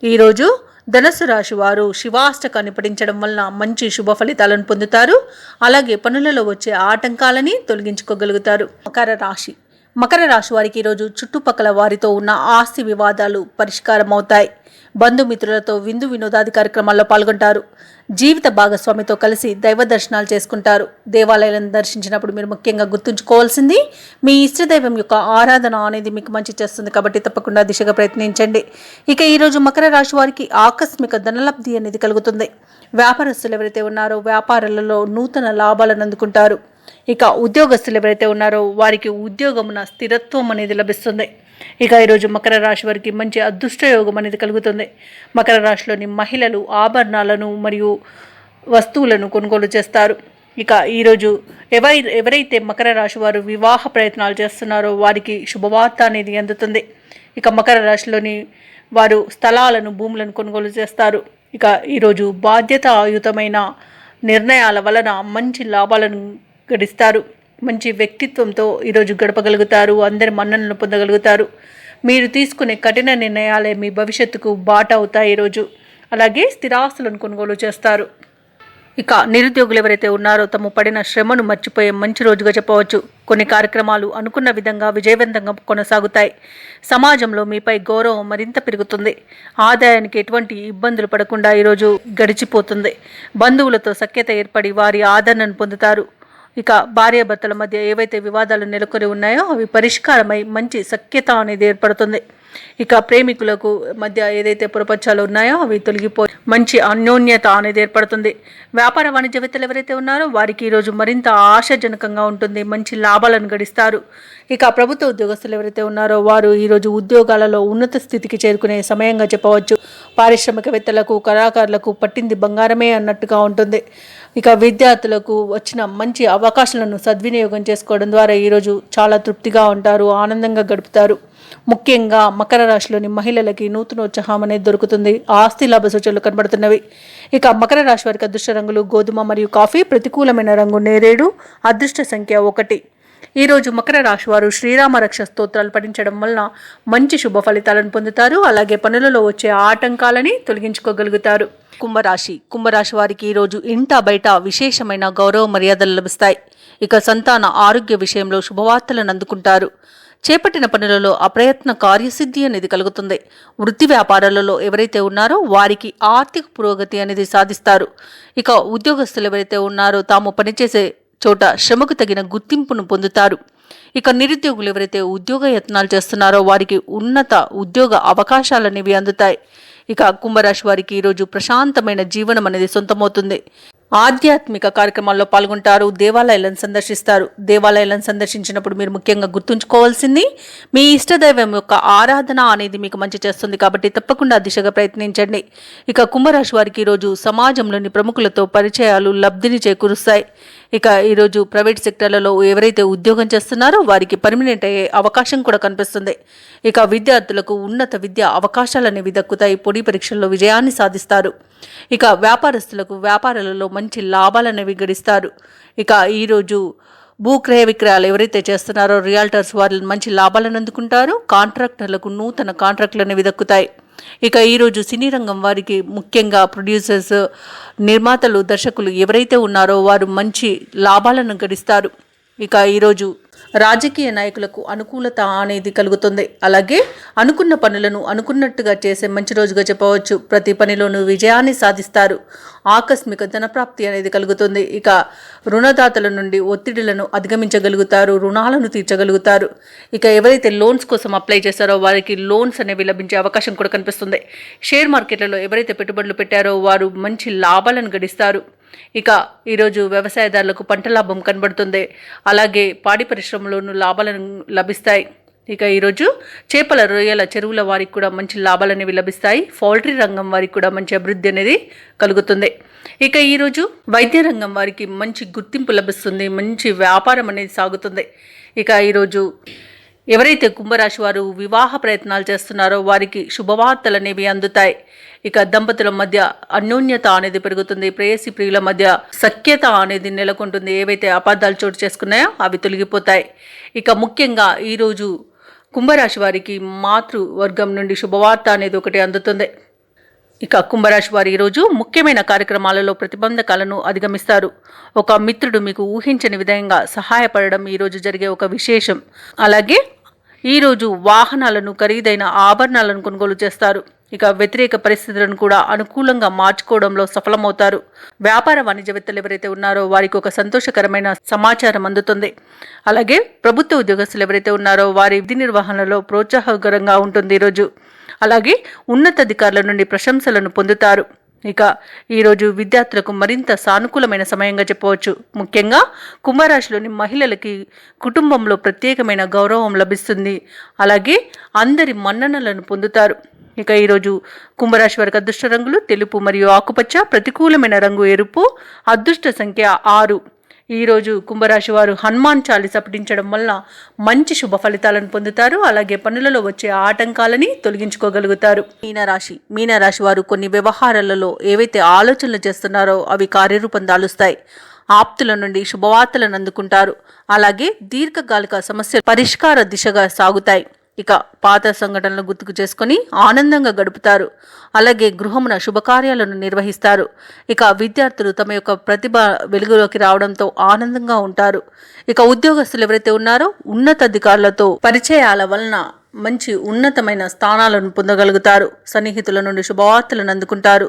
ఈరోజు ధనుసు రాశి వారు శివాష్టకాన్ని పఠించడం వలన మంచి శుభ ఫలితాలను పొందుతారు. అలాగే పనులలో వచ్చే ఆటంకాలని తొలగించుకోగలుగుతారు. మకర రాశి వారికి ఈరోజు చుట్టుపక్కల వారితో ఉన్న ఆస్తి వివాదాలు పరిష్కారం అవుతాయి. బంధుమిత్రులతో విందు వినోదాది కార్యక్రమాల్లో పాల్గొంటారు. జీవిత భాగస్వామితో కలిసి దైవ దర్శనాలు చేసుకుంటారు. దేవాలయాలను దర్శించినప్పుడు మీరు ముఖ్యంగా గుర్తుంచుకోవాల్సింది మీ ఇష్టదైవం యొక్క ఆరాధన అనేది మీకు మంచి చేస్తుంది. కాబట్టి తప్పకుండా దిశగా ప్రయత్నించండి. ఇక ఈరోజు మకర రాశి వారికి ఆకస్మిక ధనలబ్ధి అనేది కలుగుతుంది. వ్యాపారస్తులు ఎవరైతే ఉన్నారో వ్యాపారాలలో నూతన లాభాలను అందుకుంటారు. ఇక ఉద్యోగస్తులు ఎవరైతే ఉన్నారో వారికి ఉద్యోగమున స్థిరత్వం అనేది లభిస్తుంది. ఇక ఈరోజు మకర రాశి వారికి మంచి అదృష్ట యోగం అనేది కలుగుతుంది. మకర రాశిలోని మహిళలు ఆభరణాలను మరియు వస్తువులను కొనుగోలు చేస్తారు. ఇక ఈరోజు ఎవరైతే మకర రాశి వారు వివాహ ప్రయత్నాలు చేస్తున్నారో వారికి శుభవార్త అనేది అందుతుంది. ఇక మకర రాశిలోని వారు స్థలాలను, భూములను కొనుగోలు చేస్తారు. ఇక ఈరోజు బాధ్యతాయుతమైన నిర్ణయాల వలన మంచి లాభాలను గడిస్తారు. మంచి వ్యక్తిత్వంతో ఈరోజు గడపగలుగుతారు. అందరి మన్ననలను పొందగలుగుతారు. మీరు తీసుకునే కఠిన నిర్ణయాలే మీ భవిష్యత్తుకు బాట అవుతాయి ఈరోజు. అలాగే స్థిరాస్తులను కొనుగోలు చేస్తారు. ఇక నిరుద్యోగులు ఎవరైతే ఉన్నారో తమ పడిన శ్రమను మర్చిపోయే మంచి రోజుగా చెప్పవచ్చు. కొన్ని కార్యక్రమాలు అనుకున్న విధంగా విజయవంతంగా కొనసాగుతాయి. సమాజంలో మీపై గౌరవం మరింత పెరుగుతుంది. ఆదాయానికి ఎటువంటి ఇబ్బందులు పడకుండా ఈరోజు గడిచిపోతుంది. బంధువులతో సఖ్యత ఏర్పడి వారి ఆదరణను పొందుతారు. ఇక భార్యాభర్తల మధ్య ఏవైతే వివాదాలు నెలకొని ఉన్నాయో అవి పరిష్కారమై మంచి సఖ్యత అనేది ఏర్పడుతుంది. ఇక ప్రేమికులకు మధ్య ఏదైతే పొరపచ్చాలు ఉన్నాయో అవి తొలగిపోయి మంచి అన్యోన్యత అనేది ఏర్పడుతుంది. వ్యాపార వాణిజ్యవేత్తలు ఎవరైతే ఉన్నారో వారికి ఈరోజు మరింత ఆశాజనకంగా ఉంటుంది. మంచి లాభాలను గడిస్తారు. ఇక ప్రభుత్వ ఉద్యోగస్తులు ఎవరైతే ఉన్నారో వారు ఈరోజు ఉద్యోగాలలో ఉన్నత స్థితికి చేరుకునే సమయంగా చెప్పవచ్చు. పారిశ్రామికవేత్తలకు, కళాకారులకు పట్టింది బంగారమే అన్నట్టుగా ఉంటుంది. ఇక విద్యార్థులకు వచ్చిన మంచి అవకాశాలను సద్వినియోగం చేసుకోవడం ద్వారా ఈరోజు చాలా తృప్తిగా ఉంటారు, ఆనందంగా గడుపుతారు. ముఖ్యంగా మకర రాశిలోని మహిళలకి నూతనోత్సాహం అనేది దొరుకుతుంది. ఆస్తి లాభ సూచనలు కనబడుతున్నవి. ఇక మకర రాశి వారికి అదృష్ట రంగులు గోధుమ మరియు కాఫీ. ప్రతికూలమైన రంగు నేరేడు. అదృష్ట సంఖ్య 1. ఈరోజు మకర రాశి వారు శ్రీరామ రక్ష స్తోత్రాలు పఠించడం వలన మంచి శుభ ఫలితాలను పొందుతారు. అలాగే పనులలో వచ్చే ఆటంకాలని తొలగించుకోగలుగుతారు. కుంభరాశి వారికి ఈరోజు ఇంట బయట విశేషమైన గౌరవ మర్యాదలు లభిస్తాయి. ఇక సంతాన ఆరోగ్య విషయంలో శుభవార్తలను అందుకుంటారు. చేపట్టిన పనులలో అప్రయత్న కార్యసిద్ధి అనేది కలుగుతుంది. వృత్తి వ్యాపారాలలో ఎవరైతే ఉన్నారో వారికి ఆర్థిక పురోగతి అనేది సాధిస్తారు. ఇక ఉద్యోగస్తులు ఎవరైతే ఉన్నారో తాము పనిచేసే చోట శ్రమకు తగిన గుర్తింపును పొందుతారు. ఇక నిరుద్యోగులు ఎవరైతే ఉద్యోగ యత్నాలు చేస్తున్నారో వారికి ఉన్నత ఉద్యోగ అవకాశాలనేవి అందుతాయి. ఇక కుంభరాశి వారికి ఈరోజు ప్రశాంతమైన జీవనం అనేది సొంతమవుతుంది. ఆధ్యాత్మిక కార్యక్రమాల్లో పాల్గొంటారు. దేవాలయాలను సందర్శిస్తారు. దేవాలయాలను సందర్శించినప్పుడు మీరు ముఖ్యంగా గుర్తుంచుకోవాల్సింది మీ ఇష్టదైవం యొక్క ఆరాధన అనేది మీకు మంచి చేస్తుంది. కాబట్టి తప్పకుండా దిశగా ప్రయత్నించండి. ఇక కుంభరాశి వారికి ఈరోజు సమాజంలోని ప్రముఖులతో పరిచయాలు లబ్ధిని చేకూరుస్తాయి. ఇక ఈరోజు ప్రైవేట్ సెక్టర్లలో ఎవరైతే ఉద్యోగం చేస్తున్నారో వారికి పర్మనెంట్ అయ్యే అవకాశం కూడా కనిపిస్తుంది. ఇక విద్యార్థులకు ఉన్నత విద్యా అవకాశాలనేవి దక్కుతాయి. పొడి పరీక్షల్లో విజయాన్ని సాధిస్తారు. ఇక వ్యాపారస్తులకు వ్యాపారాలలో మంచి లాభాలనేవి గడిస్తారు. ఇక ఈరోజు భూక్రయ విక్రయాలు ఎవరైతే చేస్తున్నారో రియాల్టర్స్ వారు మంచి లాభాలను అందుకుంటారు. కాంట్రాక్టర్లకు నూతన కాంట్రాక్టులు అనేవి దక్కుతాయి. ఇక ఈరోజు సినీ రంగం వారికి ముఖ్యంగా ప్రొడ్యూసర్స్, నిర్మాతలు, దర్శకులు ఎవరైతే ఉన్నారో వారు మంచి లాభాలను గడిస్తారు. ఇక ఈరోజు రాజకీయ నాయకులకు అనుకూలత అనేది కలుగుతుంది. అలాగే అనుకున్న పనులను అనుకున్నట్టుగా చేసే మంచి రోజుగా చెప్పవచ్చు. ప్రతి పనిలోనూ విజయాన్ని సాధిస్తారు. ఆకస్మిక ధనప్రాప్తి అనేది కలుగుతుంది. ఇక రుణదాతల నుండి ఒత్తిడులను అధిగమించగలుగుతారు, రుణాలను తీర్చగలుగుతారు. ఇక ఎవరైతే లోన్స్ కోసం అప్లై చేస్తారో వారికి లోన్స్ అనేవి లభించే అవకాశం కూడా కనిపిస్తుంది. షేర్ మార్కెట్లలో ఎవరైతే పెట్టుబడులు పెట్టారో వారు మంచి లాభాలను గడిస్తారు. ఇక ఈరోజు వ్యవసాయదారులకు పంట లాభం కనబడుతుంది. అలాగే పాడి పరిశ్రమలోనూ లాభాలను లభిస్తాయి. ఇక ఈరోజు చేపల రొయ్యల చెరువుల వారికి కూడా మంచి లాభాలు అనేవి లభిస్తాయి. పౌల్ట్రీ రంగం వారికి కూడా మంచి అభివృద్ధి అనేది కలుగుతుంది. ఇక ఈరోజు వైద్య రంగం వారికి మంచి గుర్తింపు లభిస్తుంది. మంచి వ్యాపారం అనేది సాగుతుంది. ఇక ఈరోజు ఎవరైతే కుంభరాశి వారు వివాహ ప్రయత్నాలు చేస్తున్నారో వారికి శుభవార్తలు అనేవి అందుతాయి. ఇక దంపతుల మధ్య అన్యోన్యత అనేది పెరుగుతుంది. ప్రేయసి ప్రియుల మధ్య సఖ్యత అనేది నెలకొంటుంది. ఏవైతే అపార్థాలు చోటు చేసుకున్నాయో అవి తొలగిపోతాయి. ఇక ముఖ్యంగా ఈరోజు కుంభరాశి వారికి మాతృవర్గం నుండి శుభవార్త అనేది ఒకటి అందుతుంది. ఇక కుంభరాశి వారు ఈరోజు ముఖ్యమైన కార్యక్రమాలలో ప్రతిబంధకాలను అధిగమిస్తారు. ఒక మిత్రుడు మీకు ఊహించని విధంగా సహాయపడడం ఈరోజు జరిగే ఒక విశేషం. అలాగే ఈరోజు వాహనాలను, ఖరీదైన ఆభరణాలను కొనుగోలు చేస్తారు. ఇక వ్యతిరేక పరిస్థితులను కూడా అనుకూలంగా మార్చుకోవడంలో సఫలమవుతారు. వ్యాపార వాణిజ్యవేత్తలు ఎవరైతే ఉన్నారో వారికి ఒక సంతోషకరమైన సమాచారం అందుతుంది. అలాగే ప్రభుత్వ ఉద్యోగస్తులు ఎవరైతే ఉన్నారో వారి విధి నిర్వహణలో ప్రోత్సాహకరంగా ఉంటుంది ఈరోజు. అలాగే ఉన్నతాధికారుల నుండి ప్రశంసలను పొందుతారు. ఇక ఈరోజు విద్యార్థులకు మరింత సానుకూలమైన సమయంగా చెప్పవచ్చు. ముఖ్యంగా కుంభరాశిలోని మహిళలకి కుటుంబంలో ప్రత్యేకమైన గౌరవం లభిస్తుంది. అలాగే అందరి మన్ననలను పొందుతారు. ఇక ఈరోజు కుంభరాశి వారికి అదృష్ట రంగులు తెలుపు మరియు ఆకుపచ్చ, ప్రతికూలమైన రంగు ఎరుపు, అదృష్ట సంఖ్య 6. ఈరోజు కుంభరాశి వారు హనుమాన్ చాలీసా పఠించడం వల్ల మంచి శుభ ఫలితాలను పొందుతారు. అలాగే పనులలో వచ్చే ఆటంకాలని తొలగించుకోగలుగుతారు. మీనరాశి వారు కొన్ని వ్యవహారాలలో ఏవైతే ఆలోచనలు చేస్తున్నారో అవి కార్యరూపం దాలుస్తాయి. ఆప్తుల నుండి శుభవార్తలను అందుకుంటారు. అలాగే దీర్ఘకాలిక సమస్యలు పరిష్కార దిశగా సాగుతాయి. ఇక పాత సంఘటనలు గుర్తుకు చేసుకుని ఆనందంగా గడుపుతారు. అలాగే గృహమున శుభకార్యాలను నిర్వహిస్తారు. ఇక విద్యార్థులు తమ యొక్క ప్రతిభ వెలుగులోకి రావడంతో ఆనందంగా ఉంటారు. ఇక ఉద్యోగస్తులు ఎవరైతే ఉన్నారో ఉన్నతాధికారులతో పరిచయాల వలన మంచి ఉన్నతమైన స్థానాలను పొందగలుగుతారు. సన్నిహితుల నుండి శుభవార్తలను అందుకుంటారు.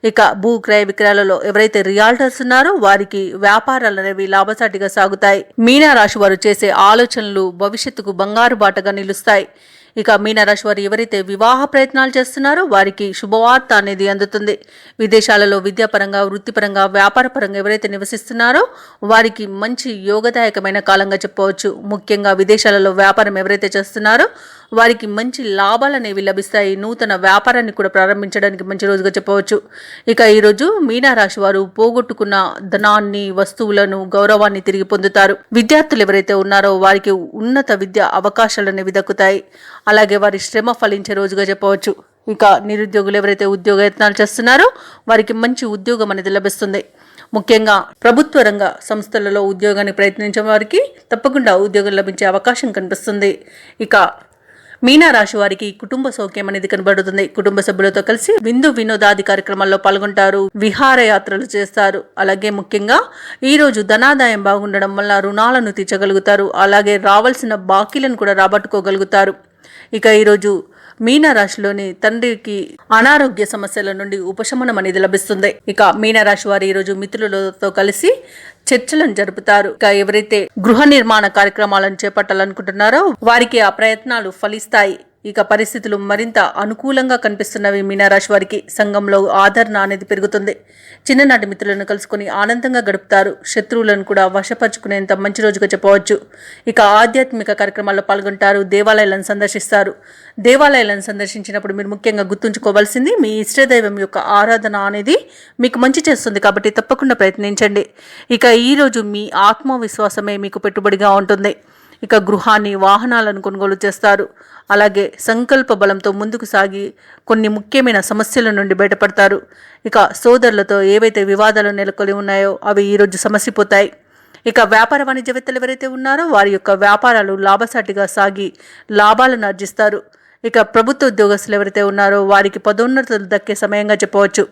ఇక భూ క్రయ విక్రయాలలో ఎవరైతే రియాల్టర్స్ ఉన్నారో వారికి వ్యాపారాలు అనేవి లాభసాటిగా సాగుతాయి. మీనరాశి వారు చేసే ఆలోచనలు భవిష్యత్తుకు బంగారు బాటగా నిలుస్తాయి. ఇక మీనరాశి వారు ఎవరైతే వివాహ ప్రయత్నాలు చేస్తున్నారో వారికి శుభవార్త అనేది అందుతుంది. విదేశాలలో విద్యాపరంగా, వృత్తిపరంగా, వ్యాపారపరంగా ఎవరైతే నివసిస్తున్నారో వారికి మంచి యోగదాయకమైన కాలంగా చెప్పవచ్చు. ముఖ్యంగా విదేశాలలో వ్యాపారం ఎవరైతే చేస్తున్నారో వారికి మంచి లాభాలు అనేవి లభిస్తాయి. నూతన వ్యాపారాన్ని కూడా ప్రారంభించడానికి మంచి రోజుగా చెప్పవచ్చు. ఇక ఈరోజు మీనరాశి వారు పోగొట్టుకున్న ధనాన్ని, వస్తువులను, గౌరవాన్ని తిరిగి పొందుతారు. విద్యార్థులు ఎవరైతే ఉన్నారో వారికి ఉన్నత విద్య అవకాశాలు అనేవి దక్కుతాయి. అలాగే వారి శ్రమ ఫలించే రోజుగా చెప్పవచ్చు. ఇక నిరుద్యోగులు ఎవరైతే ఉద్యోగయత్నాలు చేస్తున్నారో వారికి మంచి ఉద్యోగం అనేది లభిస్తుంది. ముఖ్యంగా ప్రభుత్వ రంగ సంస్థలలో ఉద్యోగానికి ప్రయత్నించే వారికి తప్పకుండా ఉద్యోగం లభించే అవకాశం కనిపిస్తుంది. ఇక మీనరాశి వారికి కుటుంబ సౌఖ్యం అనేది కనబడుతుంది. కుటుంబ సభ్యులతో కలిసి విందు వినోదాది కార్యక్రమాల్లో పాల్గొంటారు. విహారయాత్రలు చేస్తారు. అలాగే ముఖ్యంగా ఈరోజు ధనాదాయం బాగుండడం వల్ల రుణాలను తీర్చగలుగుతారు. అలాగే రావాల్సిన బాకీలను కూడా రాబట్టుకోగలుగుతారు. ఇక ఈరోజు మీనరాశిలోని తండ్రికి అనారోగ్య సమస్యల నుండి ఉపశమనం అనేది లభిస్తుంది. ఇక మీనరాశి వారు ఈరోజు మిత్రులతో కలిసి చర్చలను జరుపుతారు. ఇక ఎవరైతే గృహ నిర్మాణ కార్యక్రమాలను చేపట్టాలనుకుంటున్నారో వారికి ఆ ప్రయత్నాలు ఫలిస్తాయి. ఇక పరిస్థితులు మరింత అనుకూలంగా కనిపిస్తున్నవి. మీనరాశి వారికి సంఘంలో ఆదరణ అనేది పెరుగుతుంది. చిన్ననాటి మిత్రులను కలుసుకుని ఆనందంగా గడుపుతారు. శత్రువులను కూడా వశపరుచుకునేంత మంచి రోజుగా చెప్పవచ్చు. ఇక ఆధ్యాత్మిక కార్యక్రమాల్లో పాల్గొంటారు. దేవాలయాలను సందర్శిస్తారు. దేవాలయాలను సందర్శించినప్పుడు మీరు ముఖ్యంగా గుర్తుంచుకోవాల్సింది మీ ఇష్టదైవం యొక్క ఆరాధన అనేది మీకు మంచి చేస్తుంది. కాబట్టి తప్పకుండా ప్రయత్నించండి. ఇక ఈరోజు మీ ఆత్మవిశ్వాసమే మీకు పెట్టుబడిగా ఉంటుంది. ఇక గృహాన్ని, వాహనాలను కొనుగోలు చేస్తారు. అలాగే సంకల్ప బలంతో ముందుకు సాగి కొన్ని ముఖ్యమైన సమస్యల నుండి బయటపడతారు. ఇక సోదరులతో ఏవైతే వివాదాలు నెలకొని ఉన్నాయో అవి ఈరోజు సమసిపోతాయి. ఇక వ్యాపార వాణిజ్యవేత్తలు ఎవరైతే ఉన్నారో వారి యొక్క వ్యాపారాలు లాభసాటిగా సాగి లాభాలను ఆర్జిస్తారు. ఇక ప్రభుత్వ ఉద్యోగస్తులు ఎవరైతే ఉన్నారో వారికి పదోన్నతులు దక్కే సమయంగా చెప్పవచ్చు.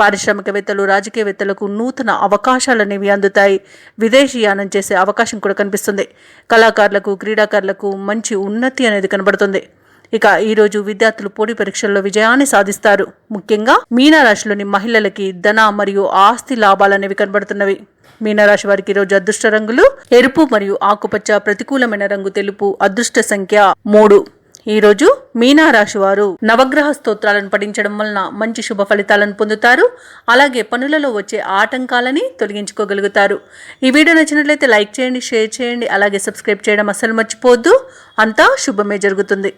పారిశ్రామికవేత్తలు, రాజకీయవేత్తలకు నూతన అవకాశాలనేవి అందుతాయి. విదేశీయానం చేసే అవకాశం కూడా కనిపిస్తుంది. కళాకారులకు, క్రీడాకారులకు మంచి ఉన్నతి అనేది కనబడుతుంది. ఇక ఈరోజు విద్యార్థులు పోటీ పరీక్షల్లో విజయాన్ని సాధిస్తారు. ముఖ్యంగా మీనరాశిలోని మహిళలకి ధన మరియు ఆస్తి లాభాలనేవి కనబడుతున్నవి. మీనరాశి వారికి ఈరోజు అదృష్ట రంగులు ఎరుపు మరియు ఆకుపచ్చ, ప్రతికూలమైన రంగు తెలుపు, అదృష్ట సంఖ్య 3. ఈరోజు మీనరాశి వారు నవగ్రహ స్తోత్రాలను పఠించడం వలన మంచి శుభ ఫలితాలను పొందుతారు. అలాగే పనులలో వచ్చే ఆటంకాలని తొలగించుకోగలుగుతారు. ఈ వీడియో నచ్చినట్లయితే లైక్ చేయండి, షేర్ చేయండి, అలాగే సబ్స్క్రైబ్ చేయడం అస్సలు మర్చిపోవద్దు. అంతా శుభమే జరుగుతుంది.